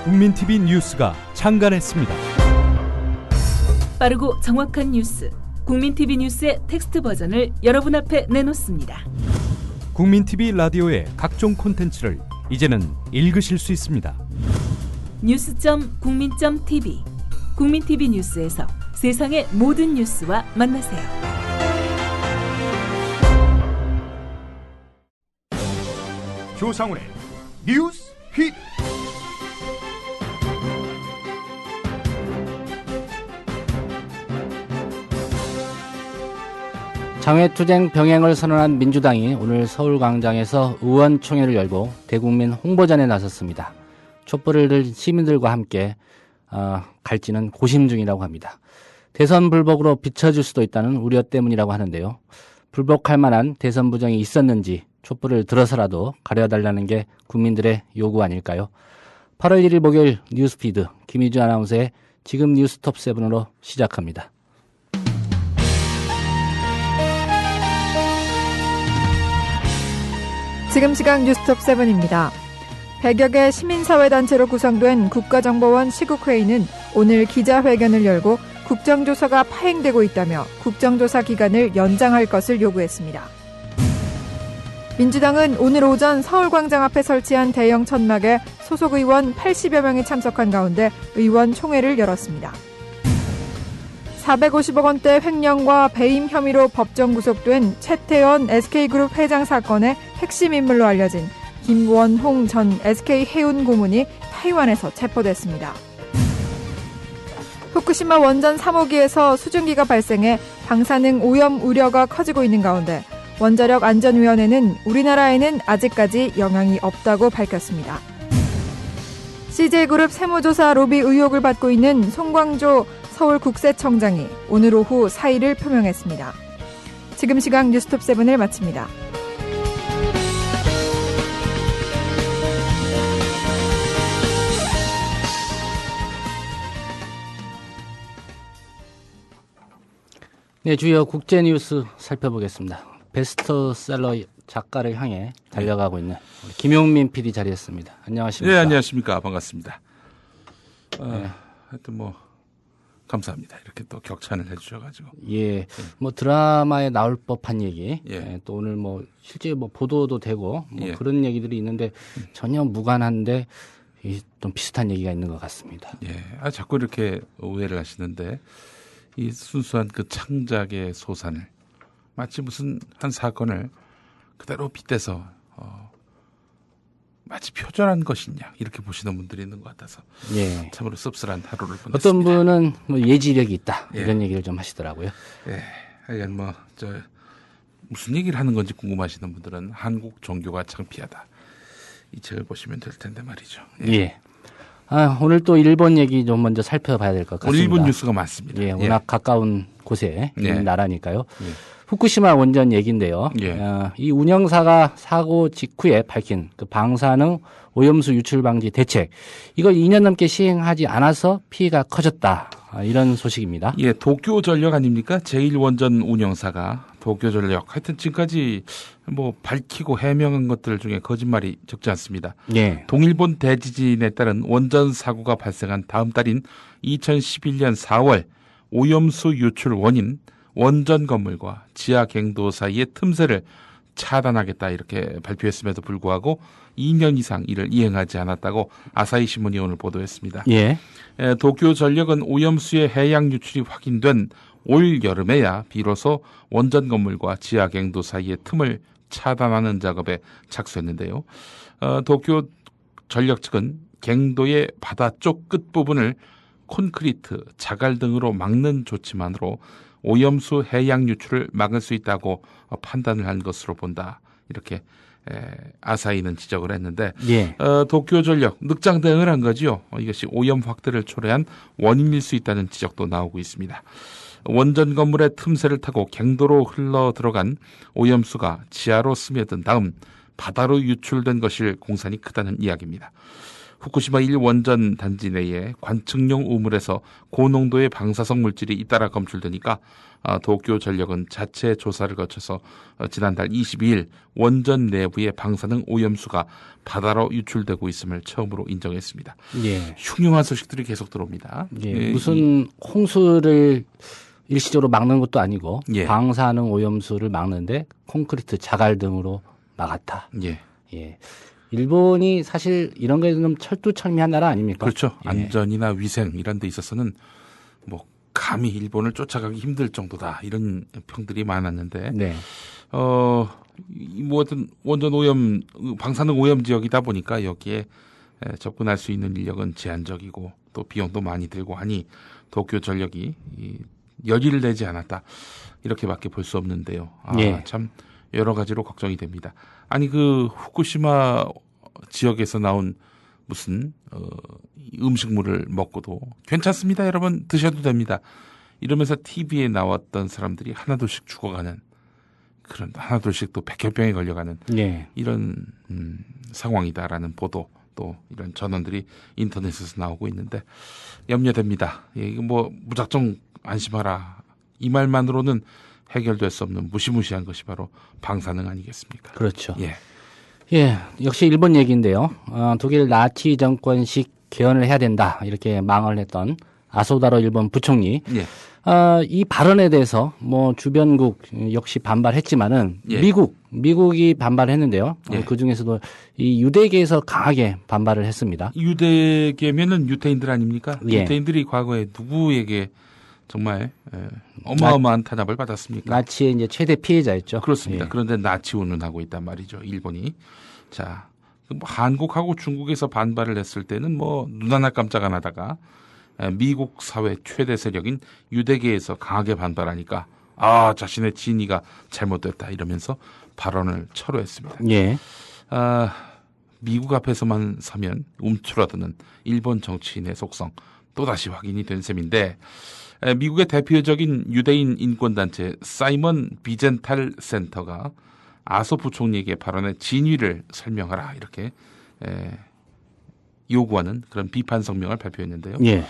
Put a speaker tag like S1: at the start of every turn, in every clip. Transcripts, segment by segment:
S1: 국민TV 뉴스가 창간했습니다.
S2: 빠르고 정확한 뉴스, 국민TV 뉴스의 텍스트 버전을 여러분 앞에 내놓습니다.
S1: 국민TV 라디오의 각종 콘텐츠를 이제는 읽으실 수 있습니다.
S2: 뉴스.국민.tv, 국민TV 뉴스에서 세상의 모든 뉴스와 만나세요.
S3: 조상훈의 뉴스 퀴즈.
S4: 장외투쟁 병행을 선언한 민주당이 오늘 서울광장에서 의원총회를 열고 대국민 홍보전에 나섰습니다. 촛불을 들 시민들과 함께 갈지는 고심 중이라고 합니다. 대선 불복으로 비춰질 수도 있다는 우려 때문이라고 하는데요. 불복할 만한 대선 부정이 있었는지 촛불을 들어서라도 가려달라는 게 국민들의 요구 아닐까요? 8월 1일 목요일 뉴스피드 김희주 아나운서의 지금 뉴스톱7으로 시작합니다.
S5: 지금 시각 뉴스톱7입니다. 100여 개 시민사회단체로 구성된 국가정보원 시국회의는 오늘 기자회견을 열고 국정조사가 파행되고 있다며 국정조사 기간을 연장할 것을 요구했습니다. 민주당은 오늘 오전 서울광장 앞에 설치한 대형 천막에 소속 의원 80여 명이 참석한 가운데 의원총회를 열었습니다. 450억 원대 횡령과 배임 혐의로 법정 구속된 최태원 SK그룹 회장 사건의 핵심 인물로 알려진 김원홍 전 SK해운 고문이 타이완에서 체포됐습니다. 후쿠시마 원전 3호기에서 수증기가 발생해 방사능 오염 우려가 커지고 있는 가운데 원자력안전위원회는 우리나라에는 아직까지 영향이 없다고 밝혔습니다. CJ그룹 세무조사 로비 의혹을 받고 있는 송광조 서울국세청장이 오늘 오후 사의를 표명했습니다. 지금 시각 뉴스톱7을 마칩니다.
S4: 네, 주요 국제 뉴스 살펴보겠습니다. 베스트셀러 작가를 향해 달려가고 있는 우리 김용민 PD 자리했습니다. 안녕하십니까?
S6: 네, 안녕하십니까? 반갑습니다. 하여튼 뭐 감사합니다. 이렇게 또 격찬을 해주셔가지고.
S4: 예, 뭐 드라마에 나올 법한 얘기, 또 오늘 뭐 실제 뭐 보도도 되고 뭐 그런 얘기들이 있는데 전혀 무관한데 좀 비슷한 얘기가 있는 것 같습니다.
S6: 예, 자꾸 이렇게 오해를 하시는데 이 순수한 그 창작의 소산을 마치 무슨 한 사건을 그대로 빗대서 마치 표절한 것이냐 이렇게 보시는 분들이 있는 것 같아서 참으로 씁쓸한 하루를 보냈습니다.
S4: 어떤 분은 뭐 예지력이 있다 이런 얘기를 좀 하시더라고요.
S6: 예, 하여간 뭐 무슨 얘기를 하는 건지 궁금하시는 분들은 한국 종교가 창피하다 이 책을 보시면 될 텐데 말이죠.
S4: 예. 오늘 또 일본 얘기 좀 먼저 살펴봐야 될 것 같습니다.
S6: 오늘 일본 뉴스가 많습니다.
S4: 예, 워낙 가까운 곳에 있는 나라니까요. 후쿠시마 원전 얘기인데요. 이 운영사가 사고 직후에 밝힌 그 방사능 오염수 유출 방지 대책, 이걸 2년 넘게 시행하지 않아서 피해가 커졌다. 이런 소식입니다.
S6: 예, 도쿄전력 아닙니까? 제1원전 운영사가 도쿄전력, 하여튼 지금까지 뭐 밝히고 해명한 것들 중에 거짓말이 적지 않습니다. 동일본 대지진에 따른 원전 사고가 발생한 다음 달인 2011년 4월 오염수 유출 원인 원전 건물과 지하 갱도 사이의 틈새를 차단하겠다 이렇게 발표했음에도 불구하고 2년 이상 이를 이행하지 않았다고 아사히 신문이 오늘 보도했습니다. 도쿄전력은 오염수의 해양 유출이 확인된 올 여름에야 비로소 원전 건물과 지하 갱도 사이의 틈을 차단하는 작업에 착수했는데요. 도쿄전력 측은 갱도의 바다 쪽 끝부분을 콘크리트, 자갈 등으로 막는 조치만으로 오염수 해양 유출을 막을 수 있다고 판단을 한 것으로 본다. 이렇게 아사히는 지적을 했는데 도쿄전력 늑장 대응을 한 거죠. 이것이 오염 확대를 초래한 원인일 수 있다는 지적도 나오고 있습니다. 원전 건물의 틈새를 타고 갱도로 흘러 들어간 오염수가 지하로 스며든 다음 바다로 유출된 것일 공산이 크다는 이야기입니다. 후쿠시마 1 원전 단지 내에 관측용 우물에서 고농도의 방사성 물질이 잇따라 검출되니까 도쿄전력은 자체 조사를 거쳐서 지난달 22일 원전 내부의 방사능 오염수가 바다로 유출되고 있음을 처음으로 인정했습니다.
S4: 예.
S6: 흉흉한 소식들이 계속 들어옵니다.
S4: 예. 무슨 홍수를 일시적으로 막는 것도 아니고
S6: 예.
S4: 방사능 오염수를 막는데 콘크리트 자갈 등으로 막았다.
S6: 예.
S4: 예. 일본이 사실 이런 거에 좀 철두철미한 나라 아닙니까?
S6: 그렇죠.
S4: 예.
S6: 안전이나 위생 이런 데 있어서는 뭐 감히 일본을 쫓아가기 힘들 정도다 이런 평들이 많았는데
S4: 네.
S6: 뭐든 원전 오염 방사능 오염 지역이다 보니까 여기에 접근할 수 있는 인력은 제한적이고 또 비용도 많이 들고 하니 도쿄 전력이 열의를 내지 않았다 이렇게밖에 볼 수 없는데요.
S4: 예.
S6: 참 여러 가지로 걱정이 됩니다. 아니 그 후쿠시마 지역에서 나온 무슨 음식물을 먹고도 괜찮습니다. 여러분 드셔도 됩니다. 이러면서 TV에 나왔던 사람들이 하나둘씩 죽어가는 그런 하나둘씩 또 백혈병에 걸려가는
S4: 예.
S6: 이런 상황이다라는 보도 또 이런 전원들이 인터넷에서 나오고 있는데 염려됩니다. 예, 이거 뭐 무작정 안심하라 이 말만으로는 해결될 수 없는 무시무시한 것이 바로 방사능 아니겠습니까?
S4: 그렇죠.
S6: 예.
S4: 예, 역시 일본 얘기인데요. 독일 나치 정권식 개헌을 해야 된다 이렇게 망언을 했던 아소다로 일본 부총리.
S6: 예.
S4: 이 발언에 대해서 뭐 주변국 역시 반발했지만은
S6: 예.
S4: 미국이 반발했는데요.
S6: 예.
S4: 그 중에서도 이 유대계에서 강하게 반발을 했습니다.
S6: 유대계면은 유태인들 아닙니까?
S4: 예.
S6: 유태인들이 과거에 누구에게 정말 어마어마한 탄압을 받았습니까?
S4: 나치의 이제 최대 피해자였죠.
S6: 그렇습니다.
S4: 예.
S6: 그런데 나치 운운하고 있단 말이죠. 일본이. 자, 뭐 한국하고 중국에서 반발을 했을 때는 뭐 눈 하나 깜짝 안 하다가 미국 사회 최대 세력인 유대계에서 강하게 반발하니까 자신의 진위가 잘못됐다 이러면서 발언을 철회했습니다.
S4: 예.
S6: 미국 앞에서만 서면 움츠러드는 일본 정치인의 속성 또다시 확인이 된 셈인데 미국의 대표적인 유대인 인권단체 사이먼 비젠탈 센터가 아소 부총리에게 발언의 진위를 설명하라 이렇게 요구하는 그런 비판 성명을 발표했는데요.
S4: 예.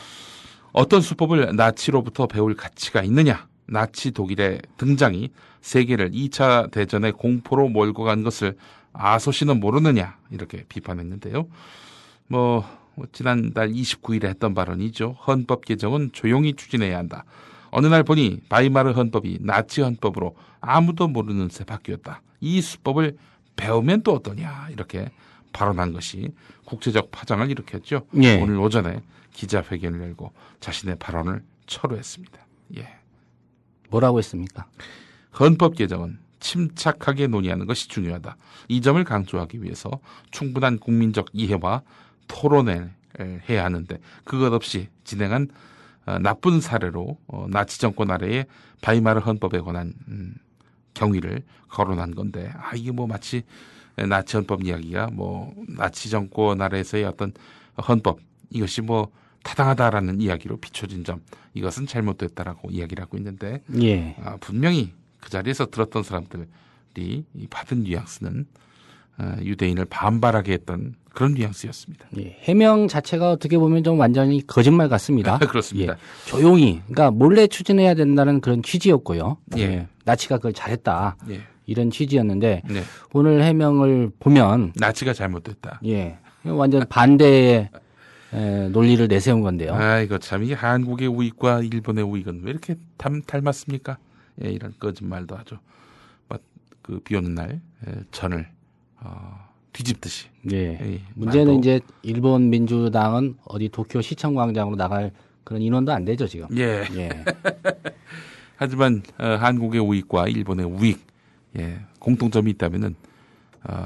S6: 어떤 수법을 나치로부터 배울 가치가 있느냐? 나치 독일의 등장이 세계를 2차 대전의 공포로 몰고 간 것을 아소씨는 모르느냐? 이렇게 비판했는데요. 지난달 29일에 했던 발언이죠. 헌법 개정은 조용히 추진해야 한다. 어느 날 보니 바이마르 헌법이 나치 헌법으로 아무도 모르는 새 바뀌었다. 이 수법을 배우면 또 어떠냐? 이렇게 발언한 것이 국제적 파장을 일으켰죠.
S4: 예.
S6: 오늘 오전에 기자회견을 열고 자신의 발언을 철회했습니다. 예.
S4: 뭐라고 했습니까?
S6: 헌법 개정은 침착하게 논의하는 것이 중요하다. 이 점을 강조하기 위해서 충분한 국민적 이해와 토론을 해야 하는데 그것 없이 진행한 나쁜 사례로 나치 정권 아래의 바이마르 헌법에 관한 경위를 거론한 건데 이게 뭐 마치 나치 헌법 이야기가 뭐 나치 정권 아래에서의 어떤 헌법 이것이 뭐 타당하다라는 이야기로 비춰진 점 이것은 잘못됐다라고 이야기를 하고 있는데
S4: 예.
S6: 분명히 그 자리에서 들었던 사람들이 받은 뉘앙스는 유대인을 반발하게 했던 그런 뉘앙스였습니다.
S4: 예. 해명 자체가 어떻게 보면 좀 완전히 거짓말 같습니다.
S6: 그렇습니다.
S4: 예. 조용히, 그러니까 몰래 추진해야 된다는 그런 취지였고요.
S6: 예.
S4: 나치가 그걸 잘했다.
S6: 예.
S4: 이런 취지였는데
S6: 네.
S4: 오늘 해명을 보면
S6: 나치가 잘못됐다.
S4: 예. 완전 반대의 논리를 내세운 건데요.
S6: 이거 참 이 한국의 우익과 일본의 우익은 왜 이렇게 닮았습니까? 예, 이런 거짓말도 하죠. 그 비 오는 날 전을 뒤집듯이.
S4: 예. 문제는
S6: 말도.
S4: 이제 일본 민주당은 어디 도쿄 시청 광장으로 나갈 그런 인원도 안 되죠 지금.
S6: 예.
S4: 예.
S6: 하지만 한국의 우익과 일본의 우익 공통점이 있다면은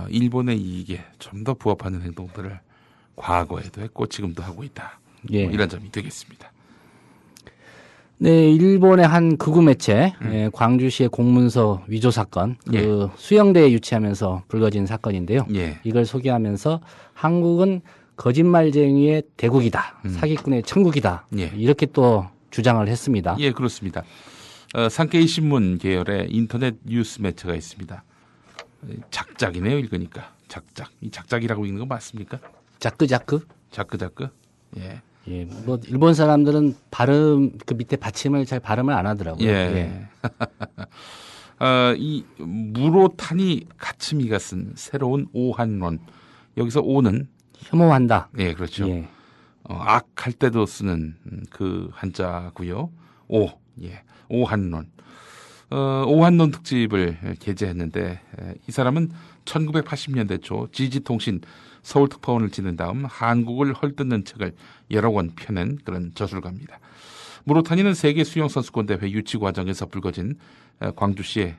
S6: 일본의 이익에 좀 더 부합하는 행동들을 과거에도 했고 지금도 하고 있다.
S4: 예.
S6: 이런 점이 되겠습니다.
S4: 네, 일본의 한 극우 매체 광주시의 공문서 위조 사건, 그 수영대에 유치하면서 불거진 사건인데요.
S6: 예.
S4: 이걸 소개하면서 한국은 거짓말쟁이의 대국이다, 사기꾼의 천국이다,
S6: 예.
S4: 이렇게 또 주장을 했습니다.
S6: 예, 그렇습니다. 산케이 신문 계열의 인터넷 뉴스 매체가 있습니다. 작작이네요, 읽으니까. 작작. 이 작작이라고 읽는 거 맞습니까?
S4: 자크자크?
S6: 자크자크. 예.
S4: 예, 뭐 일본 사람들은 발음 그 밑에 받침을 잘 발음을 안 하더라고요.
S6: 예. 이 무로타니 가츠미가 쓴 새로운 오한론. 여기서 오는
S4: 혐오한다.
S6: 예, 그렇죠.
S4: 예.
S6: 악할 때도 쓰는 그 한자고요. 오, 예, 오한론. 오한론 특집을 게재했는데 이 사람은 1980년대 초 지지통신 서울특파원을 지낸 다음 한국을 헐뜯는 책을 여러 권 펴낸 그런 저술가입니다. 무로타니는 세계 수영선수권대회 유치 과정에서 불거진 광주시의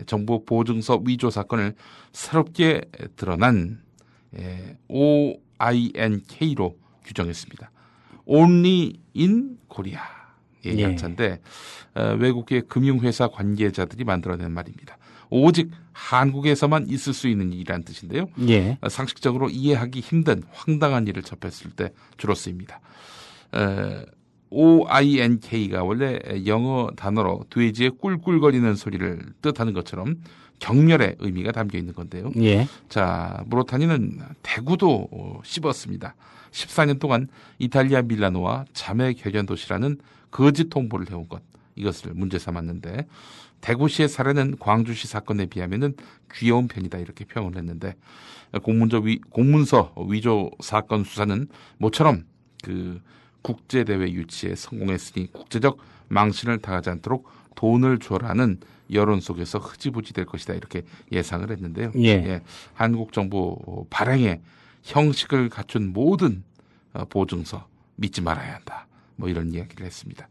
S6: 정부 보증서 위조 사건을 새롭게 드러난 OINK로 규정했습니다. Only in Korea. 예, 약자인데 외국계 금융회사 관계자들이 만들어낸 말입니다. 오직 한국에서만 있을 수 있는 일이라는 뜻인데요.
S4: 예.
S6: 상식적으로 이해하기 힘든 황당한 일을 접했을 때 주로 쓰입니다. OINK가 원래 영어 단어로 돼지의 꿀꿀거리는 소리를 뜻하는 것처럼 격렬의 의미가 담겨 있는 건데요.
S4: 예.
S6: 자, 무로타니는 대구도 씹었습니다. 14년 동안 이탈리아 밀라노와 자매 결연 도시라는 거짓 통보를 해온 것, 이것을 문제 삼았는데 대구시의 사례는 광주시 사건에 비하면은 귀여운 편이다 이렇게 평을 했는데 공문서 위조 사건 수사는 모처럼 그 국제대회 유치에 성공했으니 국제적 망신을 당하지 않도록 돈을 줘라는 여론 속에서 흐지부지 될 것이다 이렇게 예상을 했는데요. 예, 한국 정부 발행에 형식을 갖춘 모든 보증서 믿지 말아야 한다. 뭐 이런 이야기를 했습니다.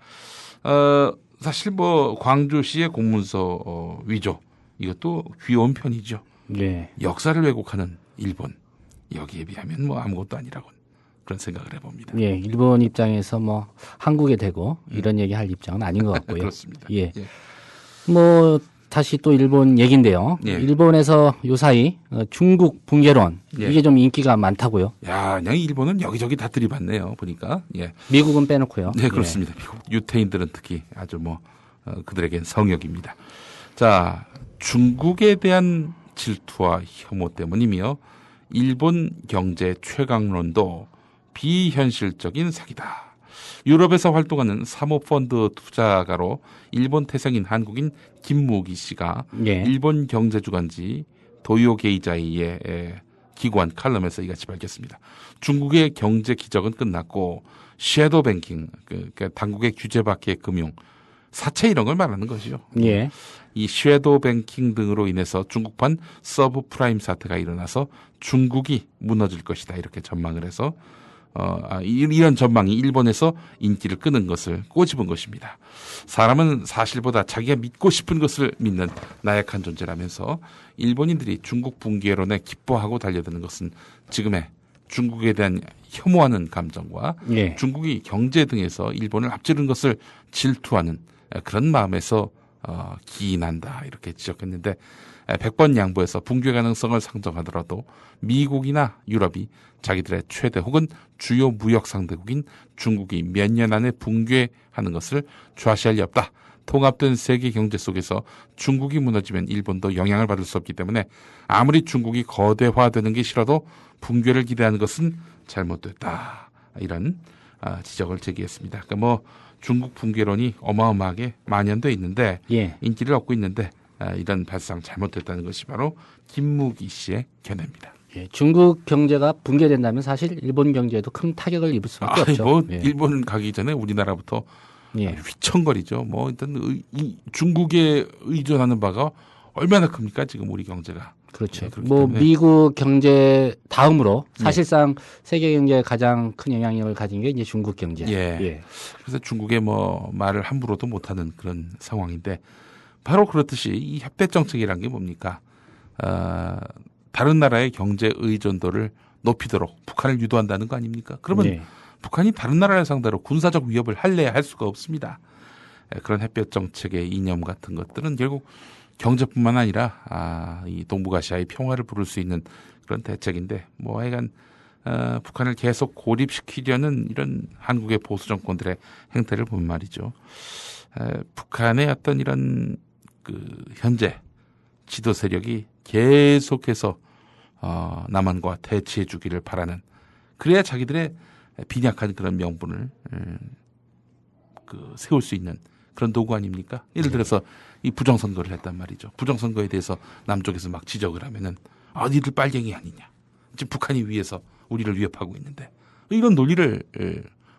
S6: 사실 뭐 광주시의 공문서 위조 이것도 귀여운 편이죠.
S4: 네.
S6: 역사를 왜곡하는 일본 여기에 비하면 뭐 아무것도 아니라고 그런 생각을 해봅니다.
S4: 예, 일본 입장에서 뭐 한국에 대고 이런 얘기할 입장은 아닌 것 같고요.
S6: 그렇습니다.
S4: 예. 뭐 다시 또 일본 얘기인데요.
S6: 예.
S4: 일본에서 요사이 중국 붕괴론 이게 좀 인기가 많다고요.
S6: 야, 그냥 일본은 여기저기 다 들이받네요. 보니까. 예.
S4: 미국은 빼놓고요.
S6: 네, 그렇습니다. 미국 유태인들은 특히 아주 뭐 그들에겐 성역입니다. 자, 중국에 대한 질투와 혐오 때문이며 일본 경제 최강론도 비현실적인 사기다. 유럽에서 활동하는 사모펀드 투자가로 일본 태생인 한국인 김무기 씨가 일본 경제주간지 도요게이자이에 기고한 칼럼에서 이같이 밝혔습니다. 중국의 경제 기적은 끝났고 섀도우 뱅킹, 그러니까 당국의 규제 밖의 금융, 사채 이런 걸 말하는 것이죠.
S4: 예.
S6: 이 섀도우 뱅킹 등으로 인해서 중국판 서브프라임 사태가 일어나서 중국이 무너질 것이다 이렇게 전망을 해서 이런 전망이 일본에서 인기를 끄는 것을 꼬집은 것입니다. 사람은 사실보다 자기가 믿고 싶은 것을 믿는 나약한 존재라면서 일본인들이 중국 붕괴론에 기뻐하고 달려드는 것은 지금의 중국에 대한 혐오하는 감정과 중국이 경제 등에서 일본을 앞지르는 것을 질투하는 그런 마음에서 기인한다 이렇게 지적했는데 100번 양보해서 붕괴 가능성을 상정하더라도 미국이나 유럽이 자기들의 최대 혹은 주요 무역 상대국인 중국이 몇 년 안에 붕괴하는 것을 좌시할 리 없다. 통합된 세계 경제 속에서 중국이 무너지면 일본도 영향을 받을 수 없기 때문에 아무리 중국이 거대화되는 게 싫어도 붕괴를 기대하는 것은 잘못됐다. 이런 지적을 제기했습니다. 그러니까 뭐 중국 붕괴론이 어마어마하게 만연돼 있는데 인기를 얻고 있는데 이런 발상 잘못됐다는 것이 바로 김무기 씨의 견해입니다.
S4: 예, 중국 경제가 붕괴된다면 사실 일본 경제에도 큰 타격을 입을 수밖에 없죠.
S6: 뭐 일본 가기 전에 우리나라부터 휘청거리죠. 뭐 일단 중국에 의존하는 바가 얼마나 큽니까 지금 우리 경제가.
S4: 그렇죠. 뭐 미국 경제 다음으로 사실상 세계 경제에 가장 큰 영향력을 가진 게 이제 중국 경제.
S6: 그래서 중국의 뭐 말을 함부로도 못하는 그런 상황인데 바로 그렇듯이 이 협대 정책이란 게 뭡니까? 다른 나라의 경제 의존도를 높이도록 북한을 유도한다는 거 아닙니까? 그러면 북한이 다른 나라를 상대로 군사적 위협을 할래야 할 수가 없습니다. 그런 햇볕 정책의 이념 같은 것들은 결국 경제뿐만 아니라 이 동북아시아의 평화를 부를 수 있는 그런 대책인데 뭐 하여간 북한을 계속 고립시키려는 이런 한국의 보수 정권들의 행태를 보면 말이죠. 북한의 어떤 이런 그 현재 지도 세력이 계속해서 남한과 대치해 주기를 바라는 그래야 자기들의 빈약한 그런 명분을 세울 수 있는 그런 도구 아닙니까? 예를 들어서 이 부정선거를 했단 말이죠. 부정선거에 대해서 남쪽에서 막 지적을 하면은 니들 빨갱이 아니냐. 지금 북한이 위해서 우리를 위협하고 있는데 이런 논리를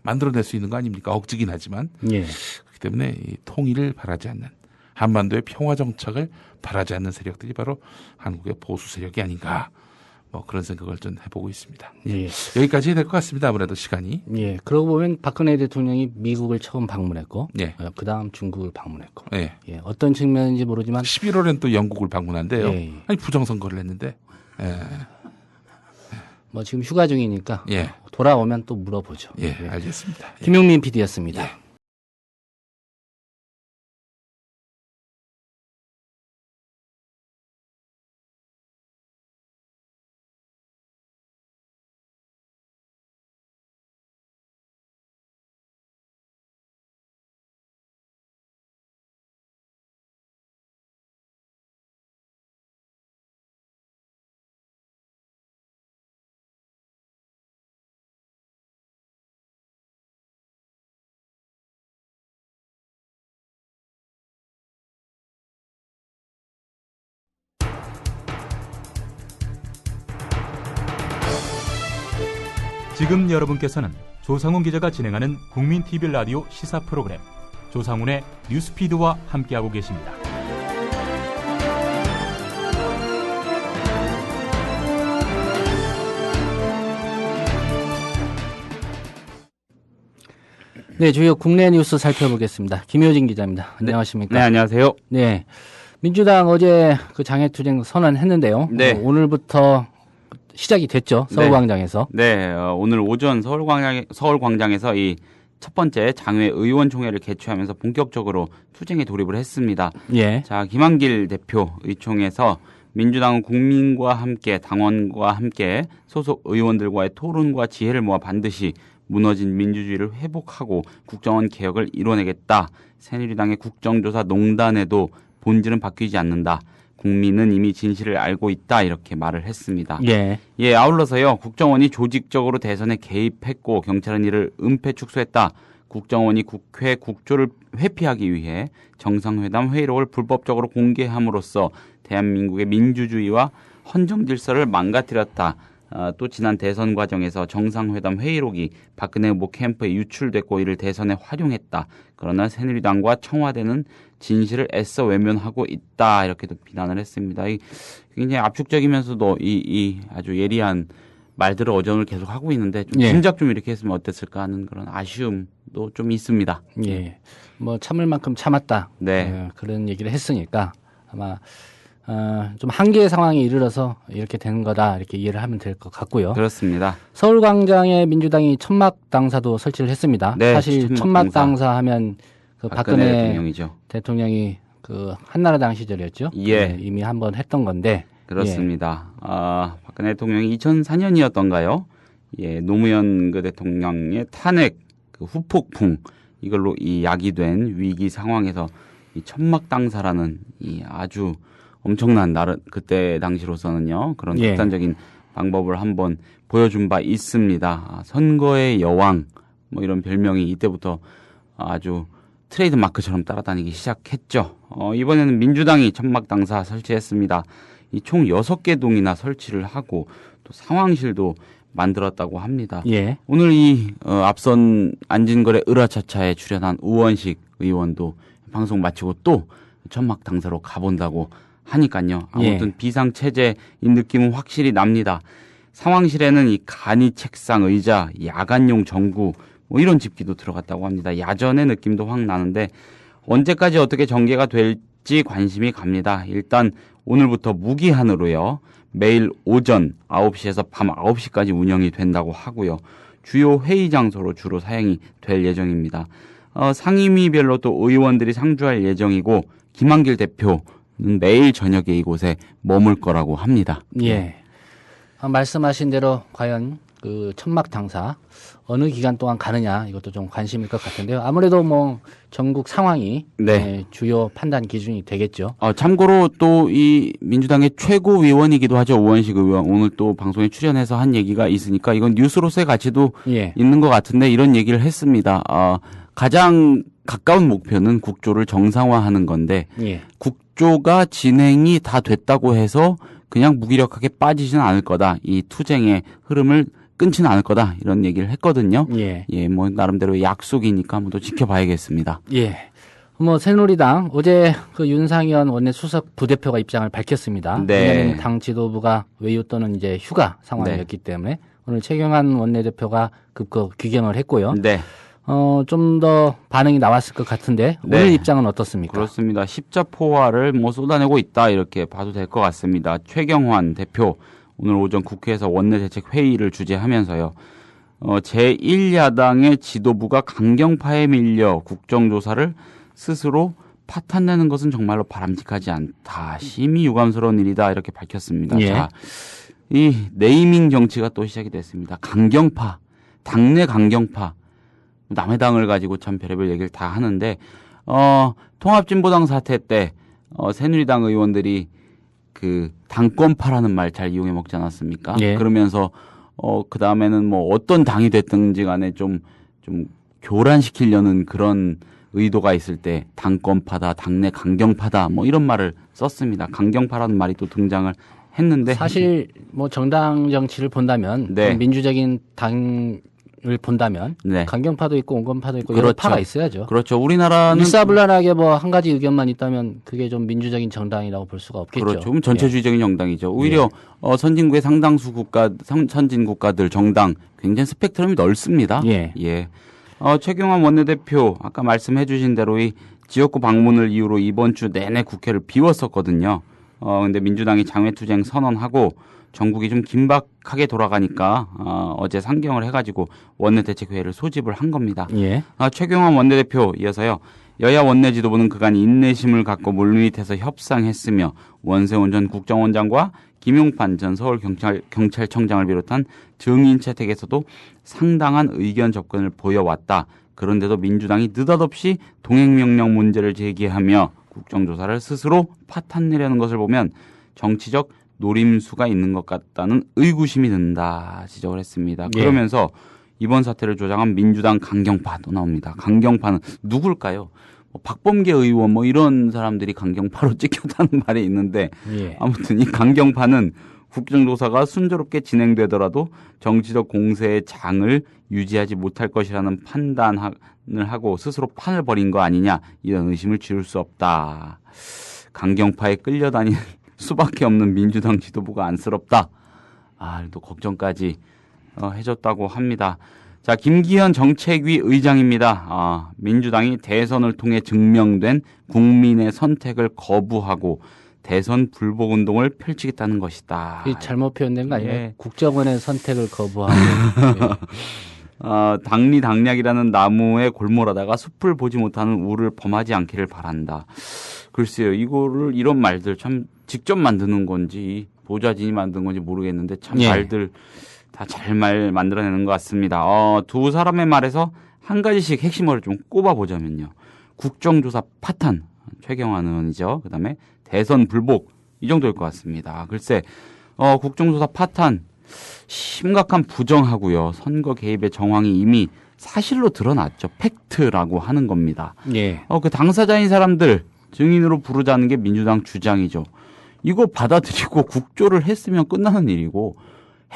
S6: 만들어낼 수 있는 거 아닙니까? 억지긴 하지만. 예. 그렇기 때문에 이 통일을 바라지 않는 한반도의 평화 정착을 바라지 않는 세력들이 바로 한국의 보수 세력이 아닌가. 그런 생각을 좀 해보고 있습니다. 예. 여기까지 될 것 같습니다. 아무래도 시간이.
S4: 예. 그러고 보면 박근혜 대통령이 미국을 처음 방문했고,
S6: 예.
S4: 그 다음 중국을 방문했고,
S6: 예.
S4: 예. 어떤 측면인지 모르지만
S6: 11월엔 또 영국을 방문한대요.
S4: 예.
S6: 아니 부정선거를 했는데. 예.
S4: 지금 휴가 중이니까
S6: 예.
S4: 돌아오면 또 물어보죠.
S6: 예, 알겠습니다.
S4: 김용민 PD였습니다.
S6: 예.
S1: 지금 여러분께서는 조상훈 기자가 진행하는 국민 TV 라디오 시사 프로그램 조상훈의 뉴스피드와 함께하고 계십니다.
S4: 네, 주요 국내 뉴스 살펴보겠습니다. 김효진 기자입니다. 안녕하십니까?
S7: 네, 안녕하세요.
S4: 네, 민주당 어제 그 장애투쟁 선언했는데요.
S7: 네.
S4: 오늘부터 시작이 됐죠. 서울광장에서.
S7: 네, 오늘 오전 서울광장에서 이 첫 번째 장외 의원총회를 개최하면서 본격적으로 투쟁에 돌입을 했습니다.
S4: 예.
S7: 자, 김한길 대표 의총에서 민주당은 국민과 함께 당원과 함께 소속 의원들과의 토론과 지혜를 모아 반드시 무너진 민주주의를 회복하고 국정원 개혁을 이뤄내겠다. 새누리당의 국정조사 농단에도 본질은 바뀌지 않는다. 국민은 이미 진실을 알고 있다. 이렇게 말을 했습니다.
S4: 예.
S7: 예, 아울러서요. 국정원이 조직적으로 대선에 개입했고 경찰은 이를 은폐 축소했다. 국정원이 국회 국조를 회피하기 위해 정상회담 회의록을 불법적으로 공개함으로써 대한민국의 민주주의와 헌정 질서를 망가뜨렸다. 또 지난 대선 과정에서 정상회담 회의록이 박근혜 후보 캠프에 유출됐고 이를 대선에 활용했다. 그러나 새누리당과 청와대는 진실을 애써 외면하고 있다. 이렇게도 비난을 했습니다. 굉장히 압축적이면서도 이 아주 예리한 말들을 어제 오늘 계속 하고 있는데 좀 진작 좀 이렇게 했으면 어땠을까 하는 그런 아쉬움도 좀 있습니다.
S4: 예. 참을 만큼 참았다.
S7: 네.
S4: 그런 얘기를 했으니까 아마 좀 한계의 상황에 이르러서 이렇게 되는 거다 이렇게 이해를 하면 될 것 같고요.
S7: 그렇습니다.
S4: 서울광장에 민주당이 천막 당사도 설치를 했습니다.
S7: 네,
S4: 사실 천막 당사 하면 그 박근혜 대통령이 그 한나라당 시절이었죠.
S7: 예.
S4: 네, 이미 한번 했던 건데.
S7: 그렇습니다. 박근혜 대통령이 2004년이었던가요? 예, 노무현 그 대통령의 탄핵 그 후폭풍 이걸로 이 야기된 위기 상황에서 이 천막 당사라는 이 아주 엄청난 그때 당시로서는요 그런 극단적인 방법을 한번 보여준 바 있습니다. 선거의 여왕 이런 별명이 이때부터 아주 트레이드 마크처럼 따라다니기 시작했죠. 이번에는 민주당이 천막 당사 설치했습니다. 이 총 6개 동이나 설치를 하고 또 상황실도 만들었다고 합니다.
S4: 예.
S7: 오늘 앞선 안진걸의 으라차차에 출연한 우원식 의원도 방송 마치고 또 천막 당사로 가본다고 하니까요. 아무튼 비상체제인 느낌은 확실히 납니다. 상황실에는 이 간이 책상, 의자, 야간용 전구 이런 집기도 들어갔다고 합니다. 야전의 느낌도 확 나는데 언제까지 어떻게 전개가 될지 관심이 갑니다. 일단 오늘부터 무기한으로요. 매일 오전 9시에서 밤 9시까지 운영이 된다고 하고요. 주요 회의 장소로 주로 사용이 될 예정입니다. 상임위별로 또 의원들이 상주할 예정이고 김한길 대표는 내일 저녁에 이곳에 머물 거라고 합니다.
S4: 예. 말씀하신 대로 과연 그 천막 당사 어느 기간 동안 가느냐 이것도 좀 관심일 것 같은데요. 아무래도 뭐 전국 상황이
S7: 네.
S4: 주요 판단 기준이 되겠죠.
S7: 참고로 또 이 민주당의 최고위원이기도 하죠. 우원식 의원. 오늘 또 방송에 출연해서 한 얘기가 있으니까 이건 뉴스로서의 가치도
S4: 예.
S7: 있는 것 같은데 이런 얘기를 했습니다. 가장 가까운 목표는 국조를 정상화하는 건데
S4: 예.
S7: 국조가 진행이 다 됐다고 해서 그냥 무기력하게 빠지지는 않을 거다. 이 투쟁의 흐름을 끊지는 않을 거다. 이런 얘기를 했거든요.
S4: 예.
S7: 예, 뭐 나름대로 약속이니까 한번 또 지켜봐야겠습니다.
S4: 예. 뭐 새누리당 어제 그 윤상현 원내 수석 부대표가 입장을 밝혔습니다.
S7: 네.
S4: 왜냐하면 당 지도부가 외유 또는 이제 휴가 상황이었기 때문에 오늘 최경환 원내대표가 급거 귀경을 했고요.
S7: 네.
S4: 좀 더 반응이 나왔을 것 같은데
S7: 네.
S4: 오늘 입장은 어떻습니까?
S7: 그렇습니다. 십자포화를 뭐 쏟아내고 있다 이렇게 봐도 될 것 같습니다. 최경환 대표 오늘 오전 국회에서 원내대책회의를 주재하면서요. 제1야당의 지도부가 강경파에 밀려 국정조사를 스스로 파탄내는 것은 정말로 바람직하지 않다. 심히 유감스러운 일이다 이렇게 밝혔습니다.
S4: 예.
S7: 자, 이 네이밍 정치가 또 시작이 됐습니다. 강경파, 당내 강경파. 남의 당을 가지고 참 별의별 얘기를 다 하는데 통합진보당 사태 때 새누리당 의원들이 그 당권파라는 말 잘 이용해 먹지 않았습니까?
S4: 예.
S7: 그러면서 그 다음에는 뭐 어떤 당이 됐든지 간에 좀 교란시키려는 그런 의도가 있을 때 당권파다, 당내 강경파다 뭐 이런 말을 썼습니다. 강경파라는 말이 또 등장을 했는데
S4: 사실 뭐 정당 정치를 본다면
S7: 네.
S4: 좀 민주적인 당을 본다면
S7: 네.
S4: 강경파도 있고 온건파도 있고
S7: 그렇죠.
S4: 여러 파가 있어야죠.
S7: 그렇죠. 우리나라는
S4: 일사불란하게 뭐 한 가지 의견만 있다면 그게 좀 민주적인 정당이라고 볼 수가 없겠죠.
S7: 그렇죠. 그럼 전체주의적인 정당이죠. 오히려 선진국의 상당수 선진 국가들 정당 굉장히 스펙트럼이 넓습니다.
S4: 예.
S7: 예. 최경환 원내대표 아까 말씀해 주신 대로 이 지역구 방문을 이유로 이번 주 내내 국회를 비웠었거든요. 근데 민주당이 장외투쟁 선언하고 전국이 좀 긴박하게 돌아가니까 어제 상경을 해가지고 원내대책회의를 소집을 한 겁니다.
S4: 예.
S7: 최경환 원내대표 이어서요. 여야 원내 지도부는 그간 인내심을 갖고 물밑에서 협상했으며 원세훈 전 국정원장과 김용판 전 서울경찰청장을 비롯한 증인 채택에서도 상당한 의견 접근을 보여왔다. 그런데도 민주당이 느닷없이 동행명령 문제를 제기하며 국정조사를 스스로 파탄내려는 것을 보면 정치적 노림수가 있는 것 같다는 의구심이 든다 지적을 했습니다.
S4: 예.
S7: 그러면서 이번 사태를 조장한 민주당 강경파도 나옵니다. 강경파는 누굴까요? 박범계 의원 뭐 이런 사람들이 강경파로 찍혔다는 말이 있는데
S4: 예.
S7: 아무튼 이 강경파는 국정조사가 순조롭게 진행되더라도 정치적 공세의 장을 유지하지 못할 것이라는 판단을 하고 스스로 판을 벌인 거 아니냐 이런 의심을 지울 수 없다. 강경파에 끌려다니는 수밖에 없는 민주당 지도부가 안쓰럽다. 또 걱정까지 해줬다고 합니다. 자, 김기현 정책위 의장입니다. 민주당이 대선을 통해 증명된 국민의 선택을 거부하고 대선 불복 운동을 펼치겠다는 것이다.
S4: 이 잘못 표현된 거 아니에요?
S7: 예.
S4: 국정원의 선택을 거부하고.
S7: 당리당략이라는 나무에 골몰하다가 숲을 보지 못하는 우를 범하지 않기를 바란다. 글쎄요, 이런 말들 참 직접 만드는 건지 보좌진이 만든 건지 모르겠는데 참
S4: 예.
S7: 말들 다 잘 말 만들어내는 것 같습니다. 두 사람의 말에서 한 가지씩 핵심어를 좀 꼽아보자면요. 국정조사 파탄, 최경환 의원이죠. 그다음에 대선 불복, 이 정도일 것 같습니다. 글쎄, 국정조사 파탄, 심각한 부정하고요. 선거 개입의 정황이 이미 사실로 드러났죠. 팩트라고 하는 겁니다.
S4: 예.
S7: 그 당사자인 사람들 증인으로 부르자는 게 민주당 주장이죠. 이거 받아들이고 국조를 했으면 끝나는 일이고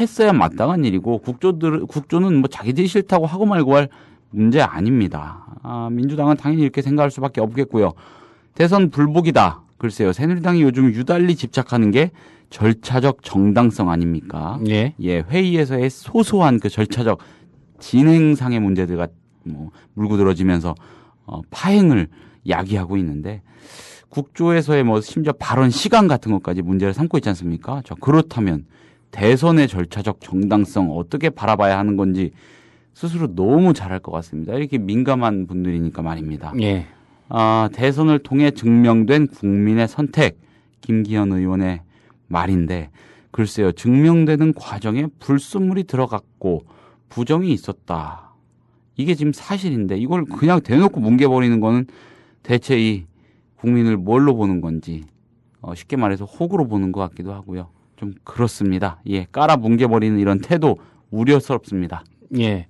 S7: 했어야 마땅한 일이고 국조는 뭐 자기들이 싫다고 하고 말고 할 문제 아닙니다. 민주당은 당연히 이렇게 생각할 수밖에 없겠고요. 대선 불복이다. 글쎄요. 새누리당이 요즘 유달리 집착하는 게 절차적 정당성 아닙니까?
S4: 예.
S7: 예, 회의에서의 소소한 그 절차적 진행상의 문제들과 물고 들어지면서 파행을 야기하고 있는데 국조에서의 심지어 발언 시간 같은 것까지 문제를 삼고 있지 않습니까? 그렇다면 대선의 절차적 정당성 어떻게 바라봐야 하는 건지 스스로 너무 잘할 것 같습니다. 이렇게 민감한 분들이니까 말입니다.
S4: 예.
S7: 대선을 통해 증명된 국민의 선택, 김기현 의원의 말인데 글쎄요, 증명되는 과정에 불순물이 들어갔고 부정이 있었다. 이게 지금 사실인데 이걸 그냥 대놓고 뭉개버리는 거는 대체 이 국민을 뭘로 보는 건지 쉽게 말해서 혹으로 보는 것 같기도 하고요. 좀 그렇습니다. 예, 깔아 뭉개버리는 이런 태도 우려스럽습니다.
S4: 예.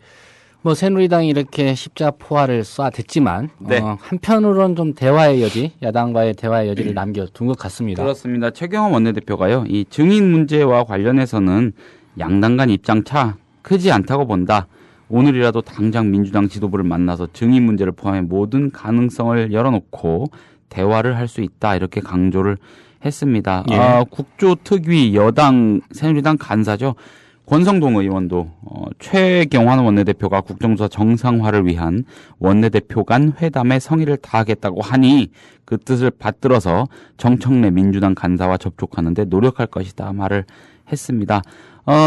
S4: 뭐 새누리당이 이렇게 십자포화를 쏴댔지만
S7: 네.
S4: 한편으로는 좀 대화의 여지, 야당과의 대화의 여지를 남겨둔 것 같습니다.
S7: 그렇습니다. 최경환 원내대표가요. 이 증인 문제와 관련해서는 양당 간 입장차 크지 않다고 본다. 오늘이라도 당장 민주당 지도부를 만나서 증인 문제를 포함해 모든 가능성을 열어놓고 대화를 할 수 있다. 이렇게 강조를 했습니다.
S4: 예.
S7: 국조특위 여당 새누리당 간사죠. 권성동 의원도 최경환 원내대표가 국정조사 정상화를 위한 원내대표 간 회담에 성의를 다하겠다고 하니 그 뜻을 받들어서 정청래 민주당 간사와 접촉하는데 노력할 것이다 말을 했습니다.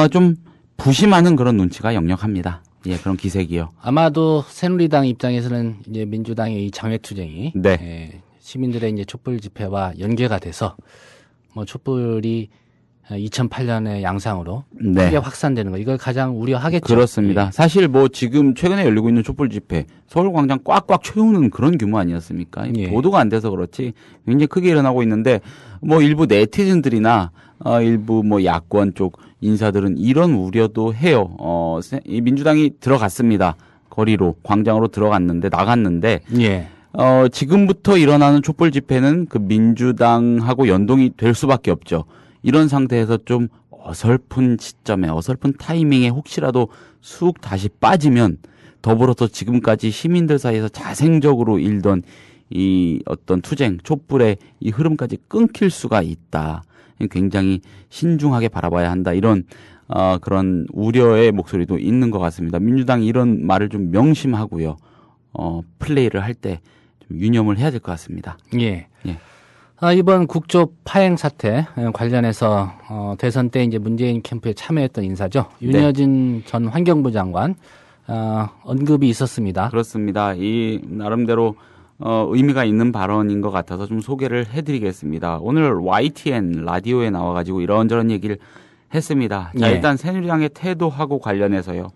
S7: 좀 부심하는 그런 눈치가 역력합니다. 예, 그런 기색이요.
S4: 아마도 새누리당 입장에서는 이제 민주당의 이 장외투쟁이
S7: 네.
S4: 시민들의 이제 촛불 집회와 연계가 돼서 뭐 촛불이 2008년의 양상으로
S7: 네.
S4: 크게 확산되는 거 이걸 가장 우려하겠죠.
S7: 그렇습니다.
S4: 예.
S7: 사실 뭐 지금 최근에 열리고 있는 촛불 집회 서울광장 꽉꽉 채우는 그런 규모 아니었습니까?
S4: 예.
S7: 보도가 안 돼서 그렇지 굉장히 크게 일어나고 있는데 뭐 일부 네티즌들이나 일부 뭐 야권 쪽 인사들은 이런 우려도 해요. 이 민주당이 들어갔습니다. 거리로 광장으로 들어갔는데 나갔는데
S4: 예.
S7: 지금부터 일어나는 촛불 집회는 그 민주당하고 연동이 될 수밖에 없죠. 이런 상태에서 좀 어설픈 시점에 어설픈 타이밍에 혹시라도 쑥 다시 빠지면 더불어서 지금까지 시민들 사이에서 자생적으로 일던 이 어떤 투쟁, 촛불의 이 흐름까지 끊길 수가 있다. 굉장히 신중하게 바라봐야 한다. 이런 그런 우려의 목소리도 있는 것 같습니다. 민주당이 이런 말을 좀 명심하고요. 플레이를 할 때 좀 유념을 해야 될 것 같습니다.
S4: 예.
S7: 예.
S4: 이번 국조 파행 사태 관련해서 대선 때 이제 문재인 캠프에 참여했던 인사죠. 윤여진 전 환경부 장관 언급이 있었습니다.
S7: 그렇습니다. 이 나름대로 의미가 있는 발언인 것 같아서 좀 소개를 해드리겠습니다. 오늘 YTN 라디오에 나와가지고 이런저런 얘기를 했습니다. 자,
S4: 예.
S7: 일단 새누리당의 태도하고 관련해서요.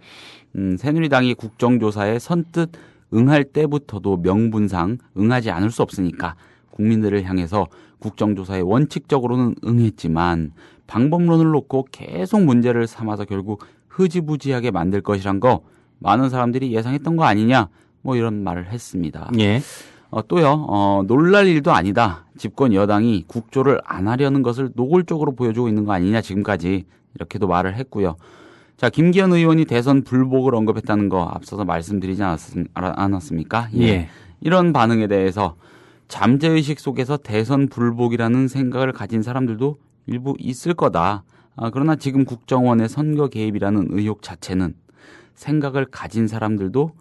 S7: 새누리당이 국정조사에 선뜻 응할 때부터도 명분상 응하지 않을 수 없으니까 국민들을 향해서 국정조사에 원칙적으로는 응했지만 방법론을 놓고 계속 문제를 삼아서 결국 흐지부지하게 만들 것이란 거 많은 사람들이 예상했던 거 아니냐 뭐 이런 말을 했습니다.
S4: 예.
S7: 또요, 놀랄 일도 아니다. 집권 여당이 국조를 안 하려는 것을 노골적으로 보여주고 있는 거 아니냐 지금까지 이렇게도 말을 했고요. 자, 김기현 의원이 대선 불복을 언급했다는 거 앞서서 말씀드리지 않았습니까?
S4: 예.
S7: 이런 반응에 대해서 잠재의식 속에서 대선 불복이라는 생각을 가진 사람들도 일부 있을 거다. 그러나 지금 국정원의 선거 개입이라는 의혹 자체는 생각을 가진 사람들도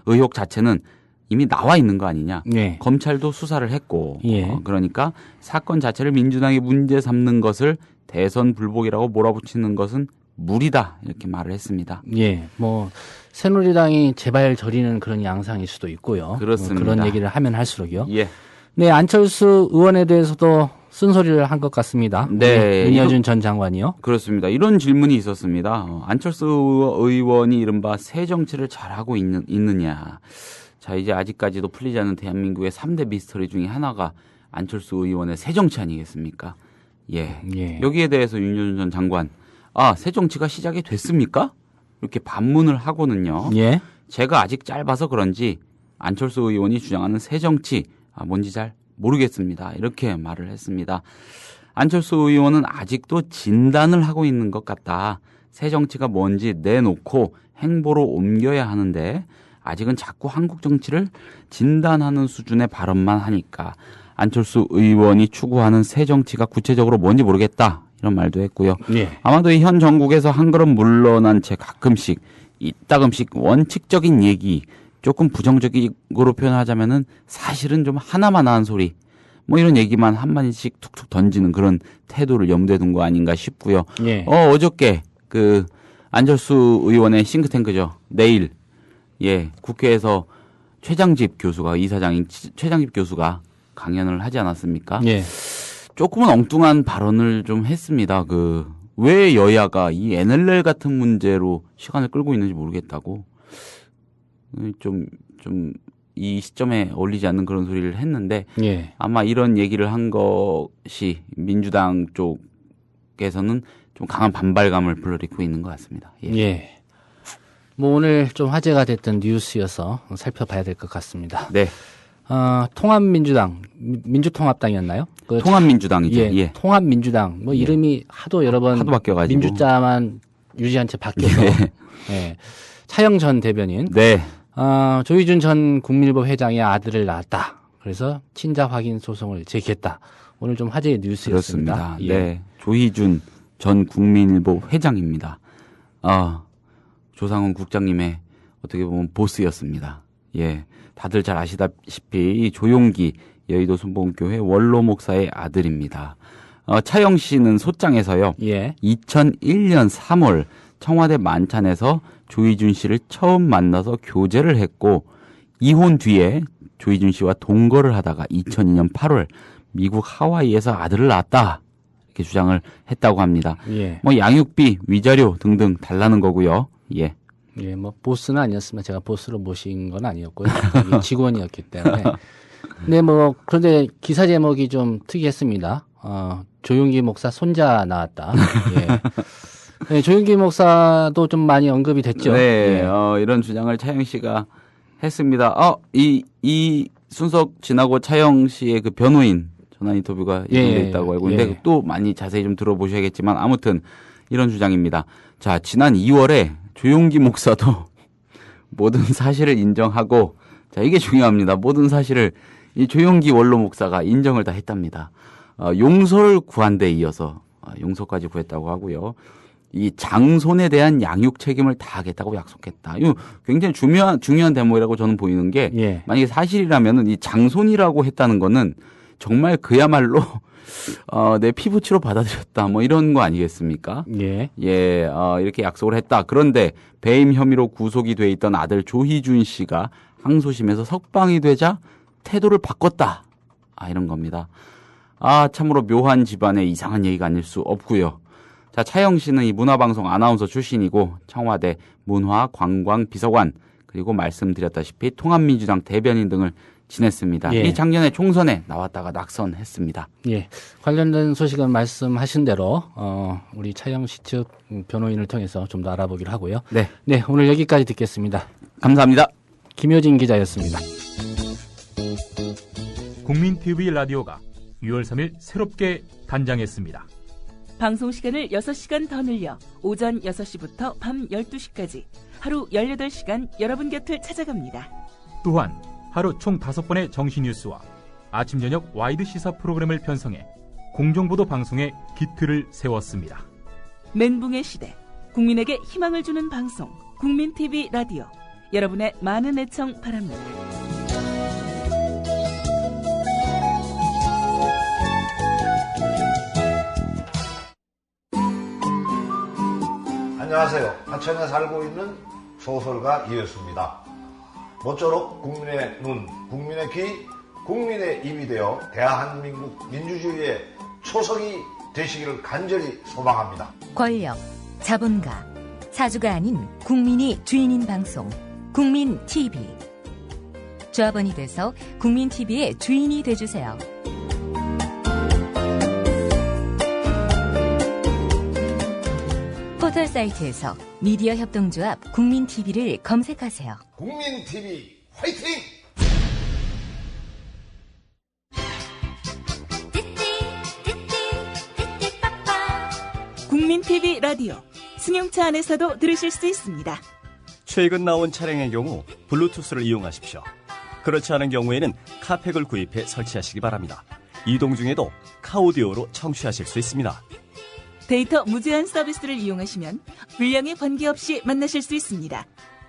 S7: 의혹 자체는 이미 나와 있는 거 아니냐.
S4: 예.
S7: 검찰도 수사를 했고
S4: 예.
S7: 그러니까 사건 자체를 민주당이 문제 삼는 것을 대선 불복이라고 몰아붙이는 것은 무리다 이렇게 말을 했습니다.
S4: 예. 뭐 새누리당이 제발 저리는 그런 양상일 수도 있고요.
S7: 그렇습니다.
S4: 그런 얘기를 하면 할수록요.
S7: 예.
S4: 네, 안철수 의원에 대해서도 쓴소리를 한 것 같습니다.
S7: 네.
S4: 윤여준 전 장관이요.
S7: 그렇습니다. 이런 질문이 있었습니다. 안철수 의원이 이른바 새 정치를 잘하고 있느냐. 자, 이제 아직까지도 풀리지 않은 대한민국의 3대 미스터리 중에 하나가 안철수 의원의 새 정치 아니겠습니까? 예.
S4: 예.
S7: 여기에 대해서 윤여준 전 장관, 새 정치가 시작이 됐습니까? 이렇게 반문을 하고는요.
S4: 예.
S7: 제가 아직 짧아서 그런지 안철수 의원이 주장하는 새 정치, 뭔지 잘 모르겠습니다. 이렇게 말을 했습니다. 안철수 의원은 아직도 진단을 하고 있는 것 같다. 새 정치가 뭔지 내놓고 행보로 옮겨야 하는데 아직은 자꾸 한국 정치를 진단하는 수준의 발언만 하니까 안철수 의원이 추구하는 새 정치가 구체적으로 뭔지 모르겠다. 이런 말도 했고요.
S4: 예.
S7: 아마도 이 현 정국에서 한 걸음 물러난 채 가끔씩 이따금씩 원칙적인 얘기 조금 부정적으로 표현하자면은 사실은 좀 하나만한 소리 뭐 이런 얘기만 한마디씩 툭툭 던지는 그런 태도를 염두에 둔 거 아닌가 싶고요.
S4: 예.
S7: 어저께 그 안철수 의원의 싱크탱크죠. 내일 국회에서 최장집 교수가 이사장인 최장집 교수가 강연을 하지 않았습니까?
S4: 예.
S7: 조금은 엉뚱한 발언을 좀 했습니다. 왜 여야가 이 NLL 같은 문제로 시간을 끌고 있는지 모르겠다고 좀 이 시점에 어울리지 않는 그런 소리를 했는데 예. 아마 이런 얘기를 한 것이 민주당 쪽에서는 좀 강한 반발감을 불러일으키고 있는 것 같습니다. 예.
S4: 예. 뭐 오늘 좀 화제가 됐던 뉴스여서 살펴봐야 될 것 같습니다.
S7: 네.
S4: 통합민주당, 민주통합당이었나요?
S7: 통합민주당이죠.
S4: 예. 예. 통합민주당. 뭐 이름이 하도 여러 번
S7: 하도 바뀌어가지고
S4: 민주자만 유지한 채 바뀌어서 예. 차영 전 대변인.
S7: 네.
S4: 조희준 전 국민일보 회장의 아들을 낳았다. 그래서 친자 확인 소송을 제기했다. 오늘 좀 화제의 뉴스였습니다.
S7: 그렇습니다. 예. 네. 조희준 전 국민일보 회장입니다. 조상훈 국장님의 어떻게 보면 보스였습니다. 예. 다들 잘 아시다시피 조용기 여의도 순복음교회 원로 목사의 아들입니다. 차영 씨는 소장에서요.
S4: 예.
S7: 2001년 3월 청와대 만찬에서 조희준 씨를 처음 만나서 교제를 했고 이혼 뒤에 조희준 씨와 동거를 하다가 2002년 8월 미국 하와이에서 아들을 낳았다. 이렇게 주장을 했다고 합니다.
S4: 예.
S7: 뭐 양육비, 위자료 등등 달라는 거고요. 예.
S4: 예, 뭐 보스는 아니었으면 제가 보스로 모신 건 아니었고요. 직원이었기 때문에. 근데 뭐 그런데 기사 제목이 좀 특이했습니다. 조용기 목사 손자 나왔다. 예. 네, 조용기 목사도 좀 많이 언급이 됐죠.
S7: 네, 예. 이런 주장을 차영 씨가 했습니다. 이 순석 지나고 차영 씨의 그 변호인 전화 인터뷰가 예정돼 있다고 알고 있는데 또 많이 자세히 좀 들어보셔야겠지만 아무튼 이런 주장입니다. 자, 지난 2월에 조용기 목사도 모든 사실을 인정하고 자, 이게 중요합니다. 모든 사실을 이 조용기 원로 목사가 인정을 다 했답니다. 용서를 구한 데 이어서 용서까지 구했다고 하고요. 이 장손에 대한 양육 책임을 다하겠다고 약속했다. 이거 굉장히 중요한 대목이라고 저는 보이는 게
S4: 예.
S7: 만약에 사실이라면은 이 장손이라고 했다는 거는 정말 그야말로 내 피부치로 받아들였다. 뭐 이런 거 아니겠습니까?
S4: 예.
S7: 예, 이렇게 약속을 했다. 그런데 배임 혐의로 구속이 돼 있던 아들 조희준 씨가 항소심에서 석방이 되자 태도를 바꿨다. 이런 겁니다. 참으로 묘한 집안의 이상한 얘기가 아닐 수 없고요. 자, 차영 씨는 이 문화방송 아나운서 출신이고 청와대 문화관광비서관 그리고 말씀드렸다시피 통합민주당 대변인 등을 지냈습니다.
S4: 예.
S7: 이 작년에 총선에 나왔다가 낙선했습니다.
S4: 예, 관련된 소식은 말씀하신 대로 우리 차영 씨 측 변호인을 통해서 좀 더 알아보기로 하고요.
S7: 네,
S4: 네, 오늘 여기까지 듣겠습니다.
S7: 감사합니다.
S4: 김효진 기자였습니다.
S1: 국민TV 라디오가 6월 3일 새롭게 단장했습니다.
S2: 방송 시간을 6시간 더 늘려 오전 6시부터 밤 12시까지 하루 18시간 여러분 곁을 찾아갑니다.
S1: 또한 하루 총 5번의 정시 뉴스와 아침 저녁 와이드 시사 프로그램을 편성해 공정보도 방송에 기틀을 세웠습니다.
S2: 멘붕의 시대, 국민에게 희망을 주는 방송 국민TV 라디오. 여러분의 많은 애청 바랍니다.
S8: 안녕하세요. 하천에 살고 있는 소설가 이효수입니다. 모쪼록 국민의 눈, 국민의 귀, 국민의 입이 되어 대한민국 민주주의의 초석이 되시기를 간절히 소망합니다.
S9: 권력, 자본가, 사주가 아닌 국민이 주인인 방송 국민TV. 조합원이 돼서 국민TV의 주인이 돼주세요. 포털 사이트에서 미디어 협동조합 국민TV를 검색하세요.
S8: 국민TV 화이팅!
S2: 국민TV 라디오 승용차 안에서도 들으실 수 있습니다.
S10: 최근 나온 차량의 경우 블루투스를 이용하십시오. 그렇지 않은 경우에는 카팩을 구입해 설치하시기 바랍니다. 이동 중에도 카오디오로 청취하실 수 있습니다.
S2: 데이터 무제한 서비스를 이용하시면 분량에 관계없이 만나실 수 있습니다.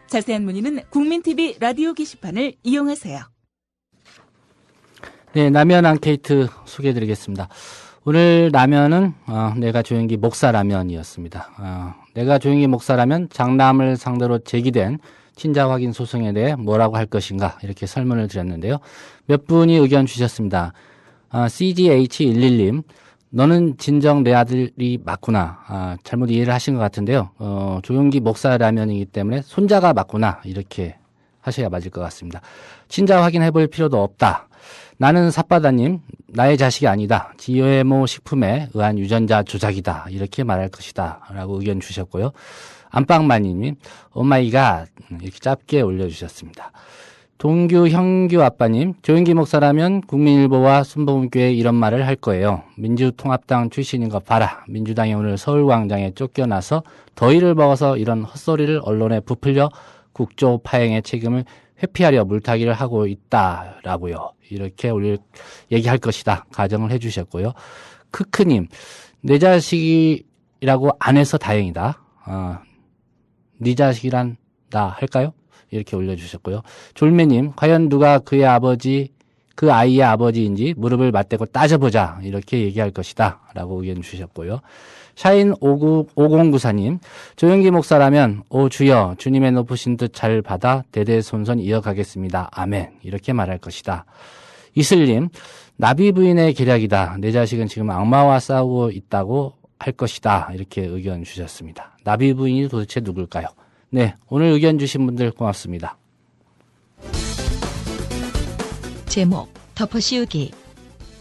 S2: 자세한 문의는 국민TV 라디오 게시판을 이용하세요.
S4: 네, 라면 앙케이트 소개해드리겠습니다. 오늘 라면은 내가 조용기 목사 라면이었습니다. 내가 조용기 목사 라면 장남을 상대로 제기된 친자 확인 소송에 대해 뭐라고 할 것인가 이렇게 설문을 드렸는데요. 몇 분이 의견 주셨습니다. CGH11님 너는 진정 내 아들이 맞구나. 잘못 이해를 하신 것 같은데요. 조용기 목사라면이기 때문에 손자가 맞구나. 이렇게 하셔야 맞을 것 같습니다. 친자 확인해 볼 필요도 없다. 나는 삿바다님, 나의 자식이 아니다. GMO 식품에 의한 유전자 조작이다. 이렇게 말할 것이다. 라고 의견 주셨고요. 안방마니님, 오마이갓. 이렇게 짧게 올려주셨습니다. 동규, 형규 아빠님, 조용기 목사라면 국민일보와 순복음교회 이런 말을 할 거예요. 민주통합당 출신인 거 봐라. 민주당이 오늘 서울광장에 쫓겨나서 더위를 먹어서 이런 헛소리를 언론에 부풀려 국조 파행의 책임을 회피하려 물타기를 하고 있다라고요. 이렇게 얘기할 것이다. 가정을 해주셨고요. 크크님, 내 자식이라고 안 해서 다행이다. 네 자식이란 나 할까요? 이렇게 올려주셨고요. 졸매님, 과연 누가 그 아이의 아버지인지 무릎을 맞대고 따져보자. 이렇게 얘기할 것이다. 라고 의견 주셨고요. 샤인 5094님, 조용기 목사라면, 오 주여, 주님의 높으신 뜻 잘 받아 대대손손 이어가겠습니다. 아멘. 이렇게 말할 것이다. 이슬님, 나비 부인의 계략이다. 내 자식은 지금 악마와 싸우고 있다고 할 것이다. 이렇게 의견 주셨습니다. 나비 부인이 도대체 누굴까요? 네, 오늘 의견 주신 분들 고맙습니다.
S9: 제목, 덮어씌우기.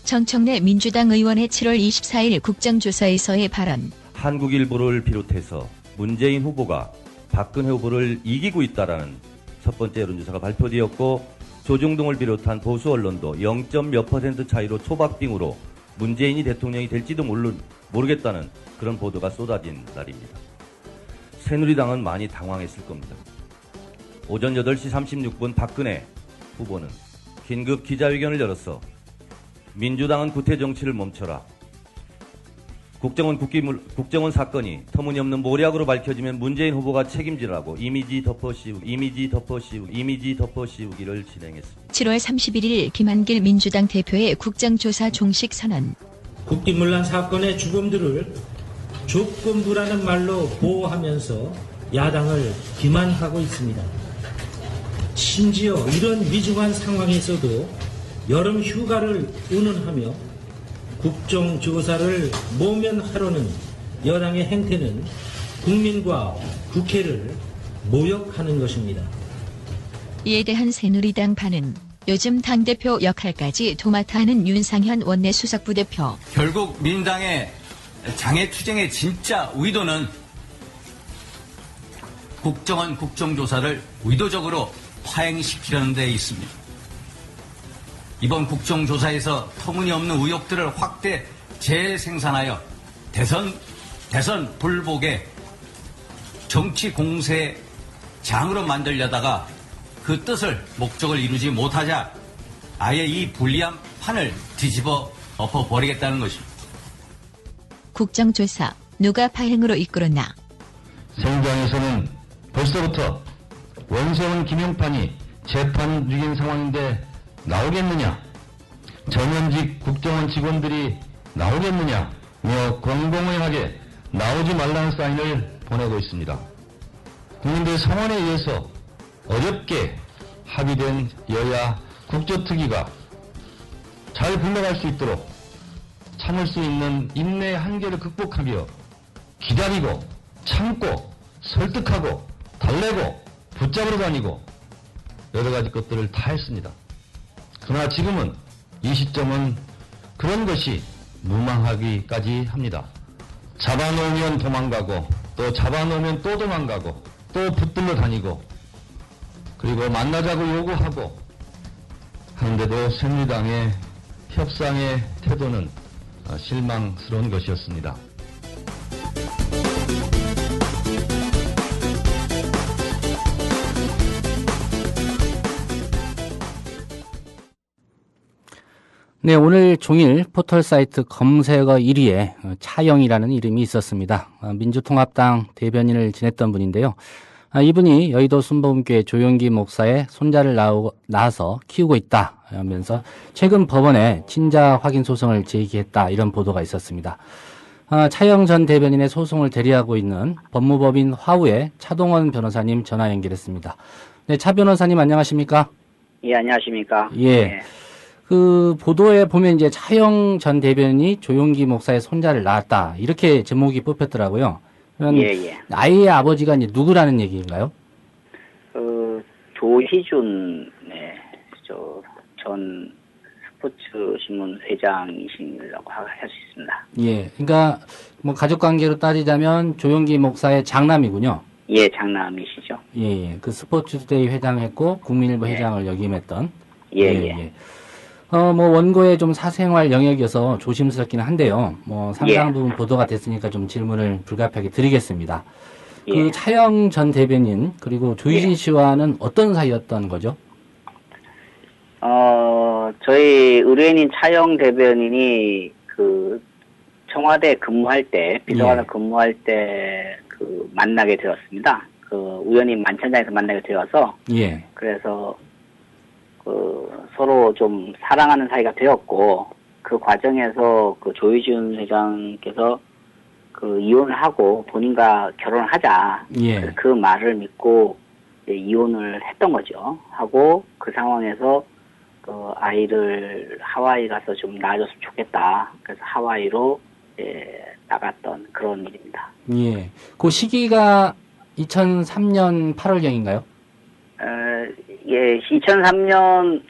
S9: 정청래 민주당 의원의 7월 24일 국정조사에서의 발언.
S11: 한국일보를 비롯해서 문재인 후보가 박근혜 후보를 이기고 있다라는 첫 번째 여론조사가 발표되었고, 조중동을 비롯한 보수 언론도 0.몇% 차이로 초박빙으로 문재인이 대통령이 될지도 모르겠다는 그런 보도가 쏟아진 날입니다. 새누리당은 많이 당황했을 겁니다. 오전 8시 36분 박근혜 후보는 긴급 기자회견을 열어서 민주당은 구태 정치를 멈춰라. 국정원 사건이 터무니없는 모략으로 밝혀지면 문재인 후보가 책임지라고 이미지 덮어씌우기를 진행했습니다.
S9: 7월 31일 김한길 민주당 대표의 국정조사 종식 선언.
S12: 국기문란 사건의 주범들을 조건부라는 말로 보호하면서 야당을 기만하고 있습니다. 심지어 이런 위중한 상황에서도 여름 휴가를 운운하며 국정조사를 모면하려는 여당의 행태는 국민과 국회를 모욕하는 것입니다.
S9: 이에 대한 새누리당 반응. 요즘 당대표 역할까지 도맡아 하는 윤상현 원내수석부대표.
S13: 결국 민당의 장애투쟁의 진짜 의도는 국정원 국정조사를 의도적으로 파행시키려는 데 있습니다. 이번 국정조사에서 터무니없는 의혹들을 확대 재생산하여 대선 불복의 정치 공세장으로 만들려다가 그 뜻을 목적을 이루지 못하자 아예 이 불리한 판을 뒤집어 엎어버리겠다는 것입니다.
S9: 국정조사 누가 파행으로 이끌었나?
S14: 새누리당에서는 벌써부터 원세훈 김용판이 재판 중인 상황인데 나오겠느냐, 전현직 국정원 직원들이 나오겠느냐 공공연하게 나오지 말라는 사인을 보내고 있습니다. 국민들 성원에 의해서 어렵게 합의된 여야 국조특위가 잘 굴러갈 수 있도록 참을 수 있는 인내의 한계를 극복하며 기다리고 참고 설득하고 달래고 붙잡으러 다니고 여러 가지 것들을 다 했습니다. 그러나 지금은 이 시점은 그런 것이 무망하기까지 합니다. 잡아놓으면 도망가고 또 잡아놓으면 또 도망가고 또 붙들러 다니고 그리고 만나자고 요구하고 하는데도 새누리당의 협상의 태도는 실망스러운 것이었습니다.
S4: 네, 오늘 종일 포털 사이트 검색어 1위에 차영이라는 이름이 있었습니다. 민주통합당 대변인을 지냈던 분인데요. 이분이 여의도 순복음교회 조용기 목사의 손자를 낳아서 키우고 있다 하면서 최근 법원에 친자 확인 소송을 제기했다, 이런 보도가 있었습니다. 차영 전 대변인의 소송을 대리하고 있는 법무법인 화우의 차동원 변호사님 전화 연결했습니다. 네, 차 변호사님 안녕하십니까?
S15: 예, 안녕하십니까?
S4: 예.
S15: 네.
S4: 그 보도에 보면 이제 차영 전 대변인이 조용기 목사의 손자를 낳았다 이렇게 제목이 뽑혔더라고요.
S15: 예.
S4: 아이의 아버지가 이제 누구라는 얘기인가요?
S15: 조희준 전 스포츠 신문 회장이시라고 할 수 있습니다.
S4: 예, 그러니까 뭐 가족 관계로 따지자면 조용기 목사의 장남이군요.
S15: 예, 장남이시죠.
S4: 예. 그 스포츠투데이 회장했고 국민일보 회장을 역임했던.
S15: 예.
S4: 뭐 원고의 좀 사생활 영역이어서 조심스럽기는 한데요. 뭐 상당 부분 보도가 됐으니까 좀 질문을 불가피하게 드리겠습니다. 그 차영 전 대변인 그리고 조희진 씨와는 어떤 사이였던 거죠?
S15: 저희 의뢰인인 차영 대변인이 그 청와대 근무할 때 비서관을 근무할 때 그 만나게 되었습니다. 그 우연히 만찬장에서 만나게 되어서 그래서 그 서로 좀 사랑하는 사이가 되었고 그 과정에서 그 조희준 회장께서 그 이혼을 하고 본인과 결혼을 하자 그 말을 믿고 이혼을 했던 거죠. 하고 그 상황에서 그 아이를 하와이 가서 좀 낳아줬으면 좋겠다. 그래서 하와이로 나갔던 그런 일입니다.
S4: 예. 그 시기가 2003년 8월경인가요?
S15: 예, 2003년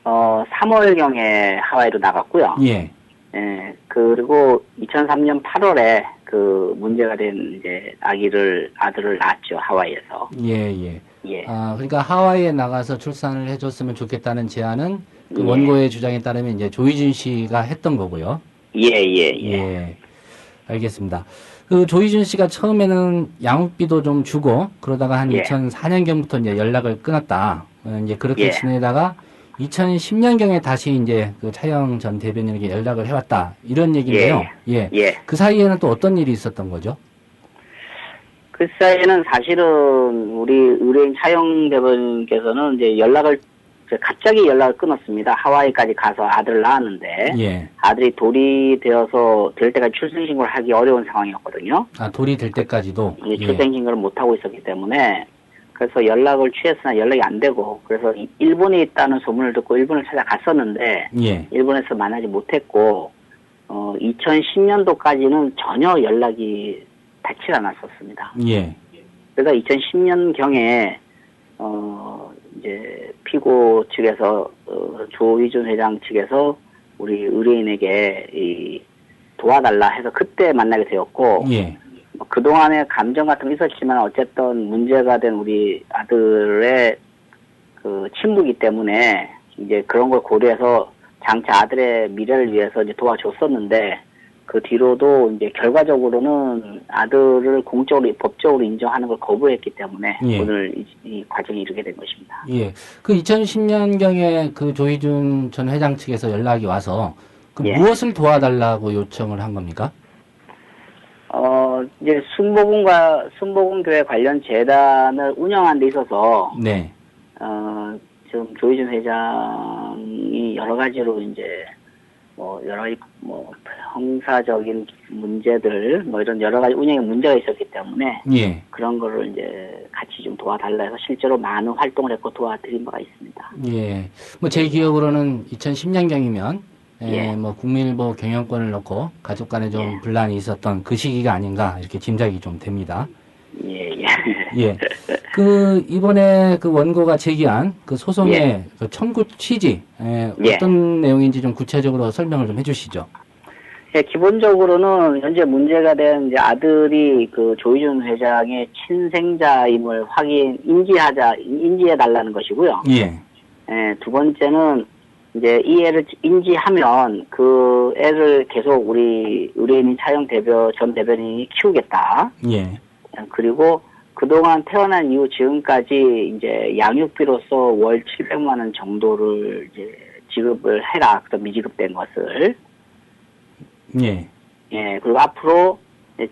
S15: 3월경에 하와이로 나갔고요.
S4: 예.
S15: 예. 그리고 2003년 8월에 그 문제가 된 이제 아들을 낳았죠, 하와이에서.
S4: 예. 아, 그러니까 하와이에 나가서 출산을 해줬으면 좋겠다는 제안은 그 원고의 주장에 따르면 이제 조희준 씨가 했던 거고요.
S15: 예.
S4: 알겠습니다. 그 조희준 씨가 처음에는 양육비도 좀 주고 그러다가 한 2004년경부터 이제 연락을 끊었다. 이제 그렇게 지내다가 2010년경에 다시 이제 그 차영 전 대변인에게 연락을 해왔다. 이런 얘기인데요. 그 사이에는 또 어떤 일이 있었던 거죠?
S15: 그 사이에는 사실은 우리 의뢰인 차영 대변인께서는 이제 갑자기 연락을 끊었습니다. 하와이까지 가서 아들을 낳았는데 아들이 돌이 될 때까지 출생신고를 하기 어려운 상황이었거든요.
S4: 아, 돌이 될 때까지도?
S15: 출생신고를 못하고 있었기 때문에 그래서 연락을 취했으나 연락이 안 되고 그래서 일본에 있다는 소문을 듣고 일본을 찾아갔었는데 일본에서 만나지 못했고 2010년도까지는 전혀 연락이 닿지 않았었습니다. 그래서 2010년경에 이제 피고 측에서 조희준 회장 측에서 우리 의뢰인에게 도와달라 해서 그때 만나게 되었고 그동안의 감정 같은 게 있었지만 어쨌든 문제가 된 우리 아들의 그 친부이기 때문에 이제 그런 걸 고려해서 장차 아들의 미래를 위해서 이제 도와줬었는데 그 뒤로도 이제 결과적으로는 아들을 공적으로 법적으로 인정하는 걸 거부했기 때문에 오늘 이 과정이 이르게 된 것입니다.
S4: 그 2010년경에 그 조희준 전 회장 측에서 연락이 와서 그 무엇을 도와달라고 요청을 한 겁니까?
S15: 이제 순복음교회 관련 재단을 운영하는 데 있어서 지금 조희준 회장이 여러 가지로 이제 여러 가지 형사적인 문제들 이런 여러 가지 운영에 문제가 있었기 때문에 그런 거를 이제 같이 좀 도와달라 해서 실제로 많은 활동을 했고 도와드린 바가 있습니다.
S4: 제 기억으로는 2010년경이면 국민일보 경영권을 놓고 가족 간에 좀 분란이 있었던 그 시기가 아닌가 이렇게 짐작이 좀 됩니다. 그 이번에 그 원고가 제기한 그 소송의 그 청구 취지 어떤 내용인지 좀 구체적으로 설명을 좀 해주시죠.
S15: 기본적으로는 현재 문제가 된 이제 아들이 그 조희준 회장의 친생자임을 인지해달라는 것이고요. 두 번째는 이제 이 애를 인지하면 그 애를 계속 우리 의뢰인인 차영 전 대변인이 키우겠다. 그리고 그동안 태어난 이후 지금까지 이제 양육비로서 월 700만 원 정도를 이제 지급을 해라. 그다음 미지급된 것을. 그리고 앞으로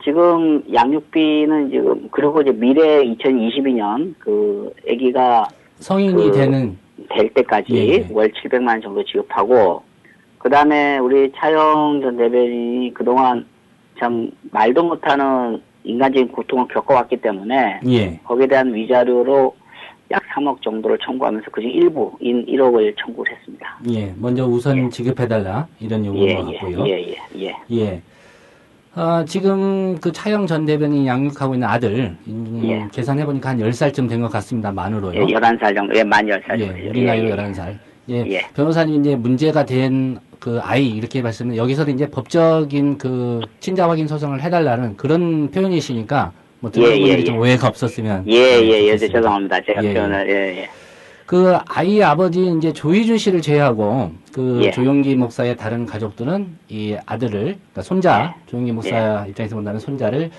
S15: 지금 양육비는 지금 그리고 이제 미래 2022년 그 아기가
S4: 성인이
S15: 될 때까지 월 700만 원 정도 지급하고 그다음에 우리 차영 전 대변인이 그동안 참 말도 못하는 인간적인 고통을 겪어왔기 때문에 거기에 대한 위자료로 약 3억 정도를 청구하면서 그중 일부인 1억을 청구를 했습니다.
S4: 예, 먼저 우선 지급해달라 이런 요구인 것 같고요. 예. 지금 그 차영 전 대변인이 양육하고 있는 아들 계산해보니까 한 10살쯤 된 것 같습니다. 만으로요.
S15: 11살 정도, 만 10살 정도.
S4: 우리 나이로 11살. 변호사님 이제 문제가 된 그 아이 이렇게 말씀은 여기서도 이제 법적인 그 친자 확인 소송을 해달라는 그런 표현이시니까 뭐 듣는 분들이 좀 오해가 없었으면.
S15: 죄송합니다. 제가 표현을,
S4: 그 아이의 아버지 이제 조희준 씨를 제외하고 그 조용기 목사의 다른 가족들은 이 아들을, 그러니까 손자, 조용기 목사 입장에서 본다면 손자를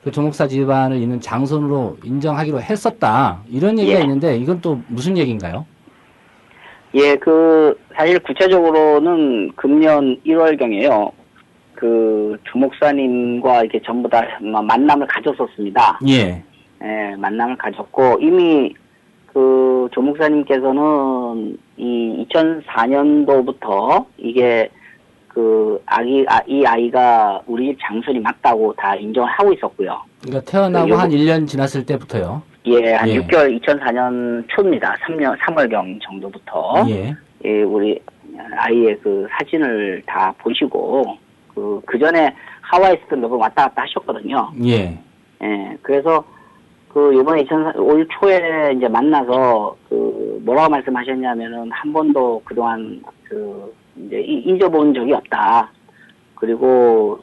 S4: 그 조 목사 집안을 있는 장손으로 인정하기로 했었다. 이런 얘기가 있는데 이건 또 무슨 얘기인가요?
S15: 사실 구체적으로는 금년 1월경에요. 그 조 목사님과 이렇게 전부 다 만남을 가졌었습니다. 만남을 가졌고 이미 그 조 목사님께서는 이 2004년도부터 이게 그 이 아이가 우리 집 장손이 맞다고 다 인정을 하고 있었고요.
S4: 그러니까 태어나고 한 1년 지났을 때부터요.
S15: 한 6개월 2004년 초입니다. 3월경 정도부터 우리 아이의 그 사진을 다 보시고 그 전에 하와이에서 몇 번 왔다 갔다 하셨거든요. 그래서 그 요번에 올 초에 이제 만나서 그 뭐라고 말씀하셨냐면은 한 번도 그동안 그 이제 잊어본 적이 없다. 그리고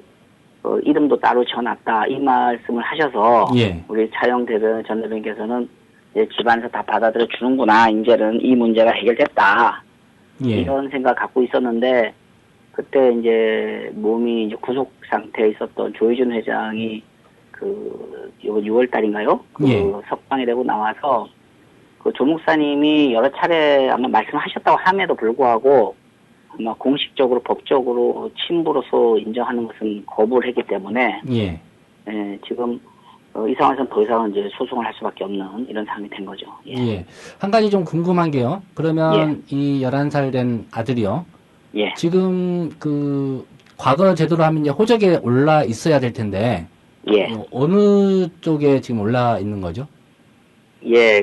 S15: 이름도 따로 지어놨다. 이 말씀을 하셔서 우리 차영 전 대변인께서는 이제 집안에서 다 받아들여 주는구나. 이제는 이 문제가 해결됐다. 이런 생각 갖고 있었는데 그때 이제 몸이 이제 구속 상태에 있었던 조희준 회장이 이번 6월 달인가요? 석방이 되고 나와서 그 조 목사님이 여러 차례 아마 말씀하셨다고 함에도 불구하고 아마 공식적으로 법적으로 친부로서 인정하는 것은 거부를 했기 때문에 지금 이 상황에서는 더 이상은 이제 소송을 할 수밖에 없는 이런 상황이 된 거죠.
S4: 한 가지 좀 궁금한 게요. 그러면 이 11살 된 아들이요. 지금 그 과거 제도로 하면 이제 호적에 올라 있어야 될 텐데 어느 쪽에 지금 올라 있는 거죠?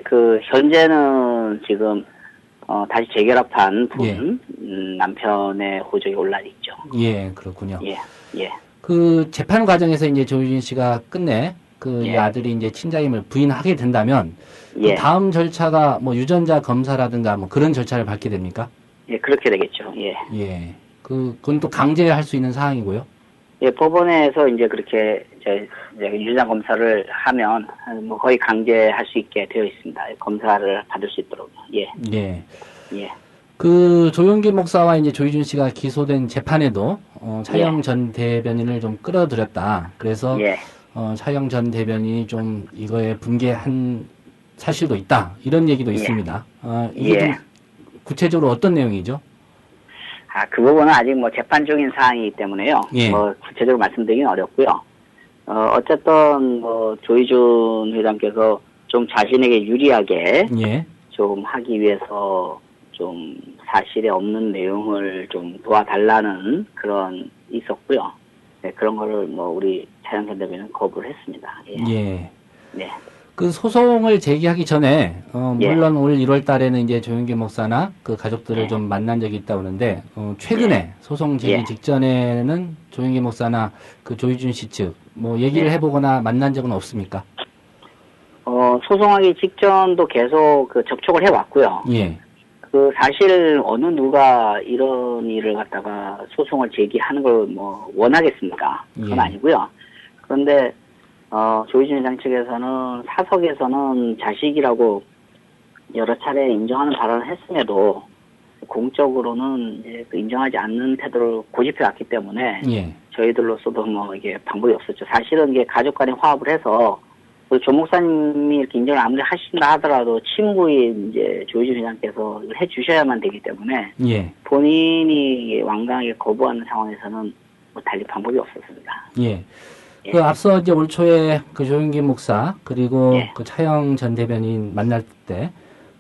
S15: 그 현재는 지금 다시 재결합한 분 남편의 호적에 올라 있죠.
S4: 그렇군요. 그 재판 과정에서 이제 조유진 씨가 끝내 이 아들이 이제 친자임을 부인하게 된다면 그 다음 절차가 뭐 유전자 검사라든가 뭐 그런 절차를 밟게 됩니까?
S15: 그렇게 되겠죠.
S4: 그건 또 강제할 수 있는 사항이고요.
S15: 법원에서 이제 그렇게 이제 유전자 검사를 하면 뭐 거의 강제할 수 있게 되어 있습니다. 검사를 받을 수 있도록.
S4: 그 조용기 목사와 이제 조희준 씨가 기소된 재판에도 차영 전 대변인을 좀 끌어들였다. 그래서 차영 전 대변인이 좀 이거에 분개한 사실도 있다. 이런 얘기도 있습니다. 이게 좀 구체적으로 어떤 내용이죠?
S15: 그 부분은 아직 뭐 재판적인 사항이기 때문에요. 뭐 구체적으로 말씀드리긴 어렵고요. 어쨌든 뭐 조희준 회장께서 좀 자신에게 유리하게 좀 하기 위해서 좀 사실에 없는 내용을 좀 도와달라는 그런 있었고요. 그런 거를 뭐 우리 차영 전 대변인은 거부를 했습니다. 그
S4: 소송을 제기하기 전에 물론 올 1월 달에는 이제 조용기 목사나 그 가족들을 좀 만난 적이 있다고 하는데 최근에 소송 제기 직전에는 조용기 목사나 그 조희준 씨 측 뭐 얘기를 해보거나 만난 적은 없습니까?
S15: 소송하기 직전도 계속 그 접촉을 해왔고요. 그 사실 어느 누가 이런 일을 갖다가 소송을 제기하는 걸 뭐 원하겠습니까? 그건 아니고요. 그런데 조희준 회장 측에서는 사석에서는 자식이라고 여러 차례 인정하는 발언을 했음에도 공적으로는 이제 인정하지 않는 태도를 고집해 왔기 때문에 저희들로서도 뭐 이게 방법이 없었죠. 사실은 이게 가족 간에 화합을 해서 조 목사님이 이렇게 인정을 아무리 하신다 하더라도 친부인 이제 조희준 회장께서 해 주셔야만 되기 때문에 본인이 완강하게 거부하는 상황에서는 뭐 달리 방법이 없었습니다.
S4: 그 앞서 이제 올 초에 그 조용기 목사 그리고 그 차영 전 대변인 만날 때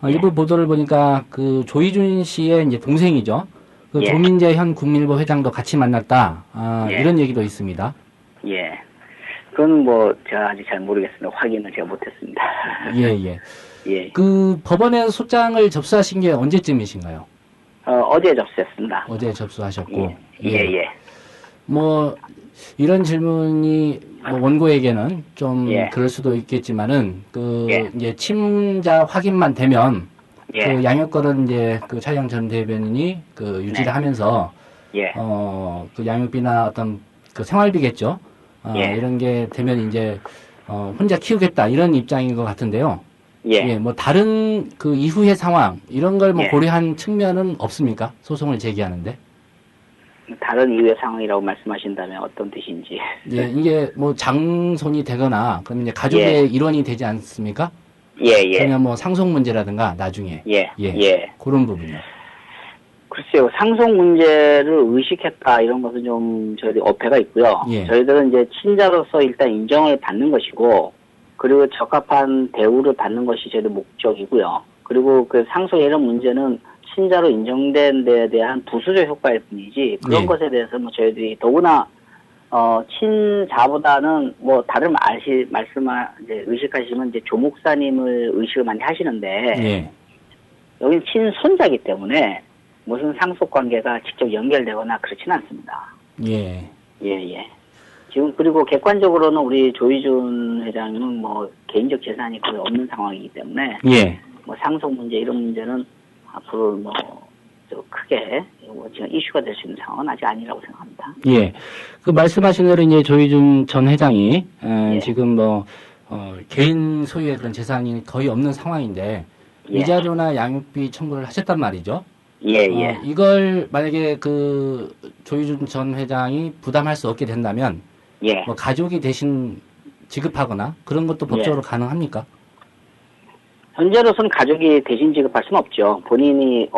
S4: 일부 보도를 보니까 그 조희준 씨의 이제 동생이죠. 그 조민재 현 국민일보 회장도 같이 만났다. 이런 얘기도 있습니다.
S15: 그건 뭐 제가 아직 잘 모르겠습니다. 확인을 제가 못했습니다. 예.
S4: 그 법원에 소장을 접수하신 게 언제쯤이신가요?
S15: 어제 접수했습니다.
S4: 어제 접수하셨고.
S15: 예.
S4: 뭐 이런 질문이 뭐 원고에게는 좀 그럴 수도 있겠지만은 이제 침자 확인만 되면 그 양육권은 이제 그 차영 전 대변인이 그 유지를 하면서 그 양육비나 어떤 그 생활비겠죠. 이런 게 되면 이제 혼자 키우겠다 이런 입장인 것 같은데요. 뭐 다른 그 이후의 상황 이런 걸 뭐 고려한 측면은 없습니까? 소송을 제기하는데.
S15: 다른 이유의 상황이라고 말씀하신다면 어떤 뜻인지.
S4: 이게 뭐 장손이 되거나 그러면 이제 가족의 일원이 되지 않습니까? 그러면 뭐 상속 문제라든가 나중에. 그런 부분이요.
S15: 글쎄요, 상속 문제를 의식했다 이런 것은 좀 저희들이 어폐가 있고요. 저희들은 이제 친자로서 일단 인정을 받는 것이고, 그리고 적합한 대우를 받는 것이 저희들 목적이고요. 그리고 그 상속의 이런 문제는 친자로 인정된 데에 대한 부수적 효과일 뿐이지 그런 것에 대해서 뭐 저희들이 더구나 친자보다는 뭐 다른 이제 의식하시면 이제 조목사님을 의식을 많이 하시는데 여기는 친손자이기 때문에 무슨 상속 관계가 직접 연결되거나 그렇지는 않습니다. 지금 그리고 객관적으로는 우리 조희준 회장님은 뭐 개인적 재산이 거의 없는 상황이기 때문에 뭐 상속 문제 이런 문제는 앞으로 뭐 크게 지금 이슈가 될 수 있는 상황은 아직 아니라고 생각합니다.
S4: 그 말씀하신 대로 이제 조희준 전 회장이 지금 뭐 개인 소유의 그런 재산이 거의 없는 상황인데 이자료나 양육비 청구를 하셨단 말이죠. 이걸 만약에 그 조희준 전 회장이 부담할 수 없게 된다면 뭐 가족이 대신 지급하거나 그런 것도 법적으로 가능합니까?
S15: 현재로서는 가족이 대신 지급할 수는 없죠. 본인의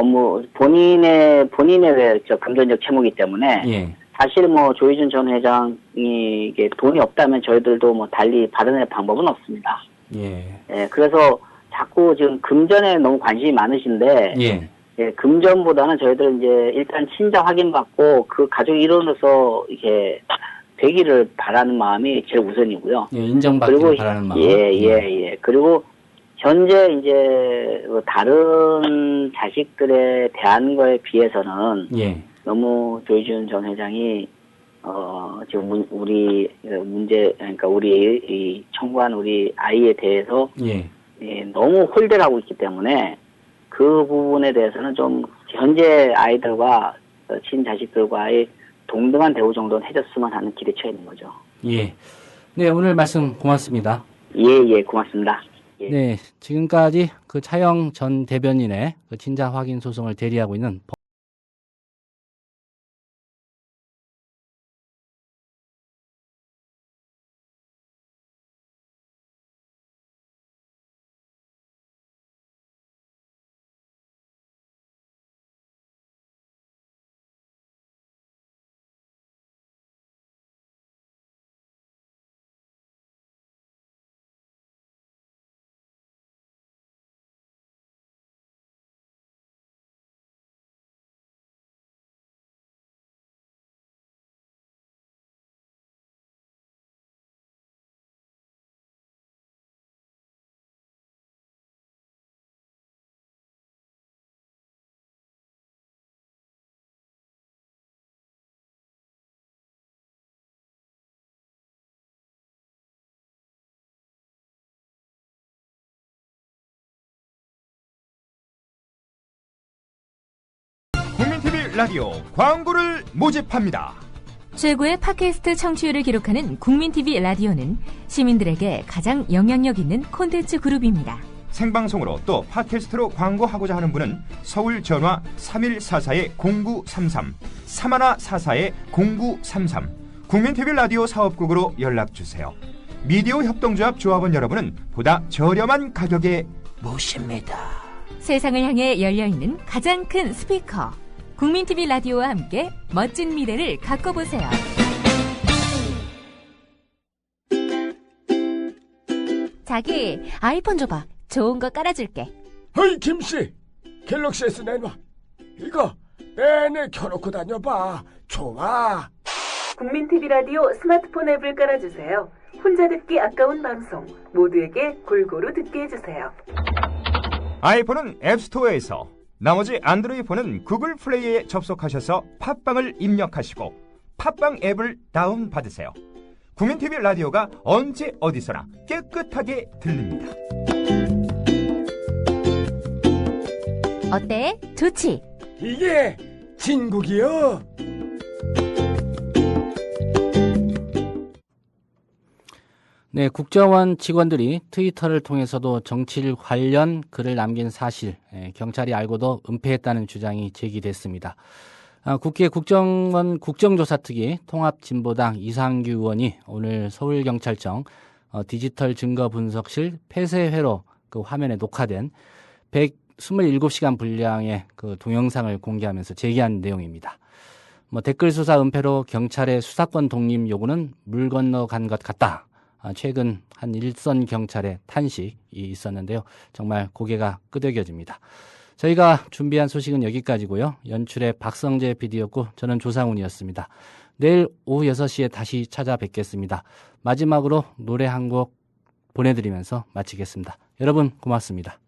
S15: 금전적 채무이기 때문에 사실 뭐 조희준 전 회장이 이게 돈이 없다면 저희들도 뭐 달리 받아낼 방법은 없습니다. 그래서 자꾸 지금 금전에 너무 관심이 많으신데 금전보다는 저희들은 이제 일단 친자 확인받고 그 가족 일원으로서 이렇게 되기를 바라는 마음이 제일 우선이고요.
S4: 인정받기를 바라는 마음.
S15: 그리고 현재 이제 다른 자식들에 대한 거에 비해서는 너무 조희준 전 회장이 지금 우리 그러니까 우리 청구한 우리 아이에 대해서 너무 홀대를 하고 있기 때문에 그 부분에 대해서는 좀 현재 아이들과 친자식들과의 동등한 대우 정도는 해줬으면 하는 기대치가 있는 거죠.
S4: 오늘 말씀 고맙습니다.
S15: 고맙습니다.
S4: 네, 지금까지 그 차영 전 대변인의 그 친자 확인 소송을 대리하고 있는
S3: 국민TV 라디오 광고를 모집합니다.
S16: 최고의 팟캐스트 청취율을 기록하는 국민TV 라디오는 시민들에게 가장 영향력 있는 콘텐츠 그룹입니다.
S3: 생방송으로 또 팟캐스트로 광고하고자 하는 분은 서울 전화 3144-0933, 3144-0933 국민TV 라디오 사업국으로 연락주세요. 미디어 협동조합 조합원 여러분은 보다 저렴한 가격에 모십니다.
S16: 세상을 향해 열려있는 가장 큰 스피커 국민TV 라디오와 함께 멋진 미래를 가꿔보세요. 자기 아이폰 줘봐. 좋은 거 깔아줄게.
S17: 어이 김씨, 갤럭시 S 내놔. 이거 내내 켜놓고 다녀봐. 좋아.
S18: 국민TV 라디오 스마트폰 앱을 깔아주세요. 혼자 듣기 아까운 방송 모두에게 골고루 듣게 해주세요.
S3: 아이폰은 앱스토어에서, 나머지 안드로이드 폰은 구글 플레이에 접속하셔서 팟빵을 입력하시고 팟빵 앱을 다운받으세요. 국민TV 라디오가 언제 어디서나 깨끗하게 들립니다.
S16: 어때? 좋지?
S17: 이게 진국이요.
S4: 네, 국정원 직원들이 트위터를 통해서도 정치일 관련 글을 남긴 사실, 경찰이 알고도 은폐했다는 주장이 제기됐습니다. 국회 국정원 국정조사특위 통합진보당 이상규 의원이 오늘 서울경찰청 디지털 증거분석실 폐쇄회로 그 화면에 녹화된 127시간 분량의 그 동영상을 공개하면서 제기한 내용입니다. 댓글 수사 은폐로 경찰의 수사권 독립 요구는 물 건너간 것 같다. 최근 한 일선 경찰의 탄식이 있었는데요. 정말 고개가 끄덕여집니다. 저희가 준비한 소식은 여기까지고요. 연출의 박성재 PD였고 저는 조상훈이었습니다. 내일 오후 6시에 다시 찾아뵙겠습니다. 마지막으로 노래 한 곡 보내드리면서 마치겠습니다. 여러분 고맙습니다.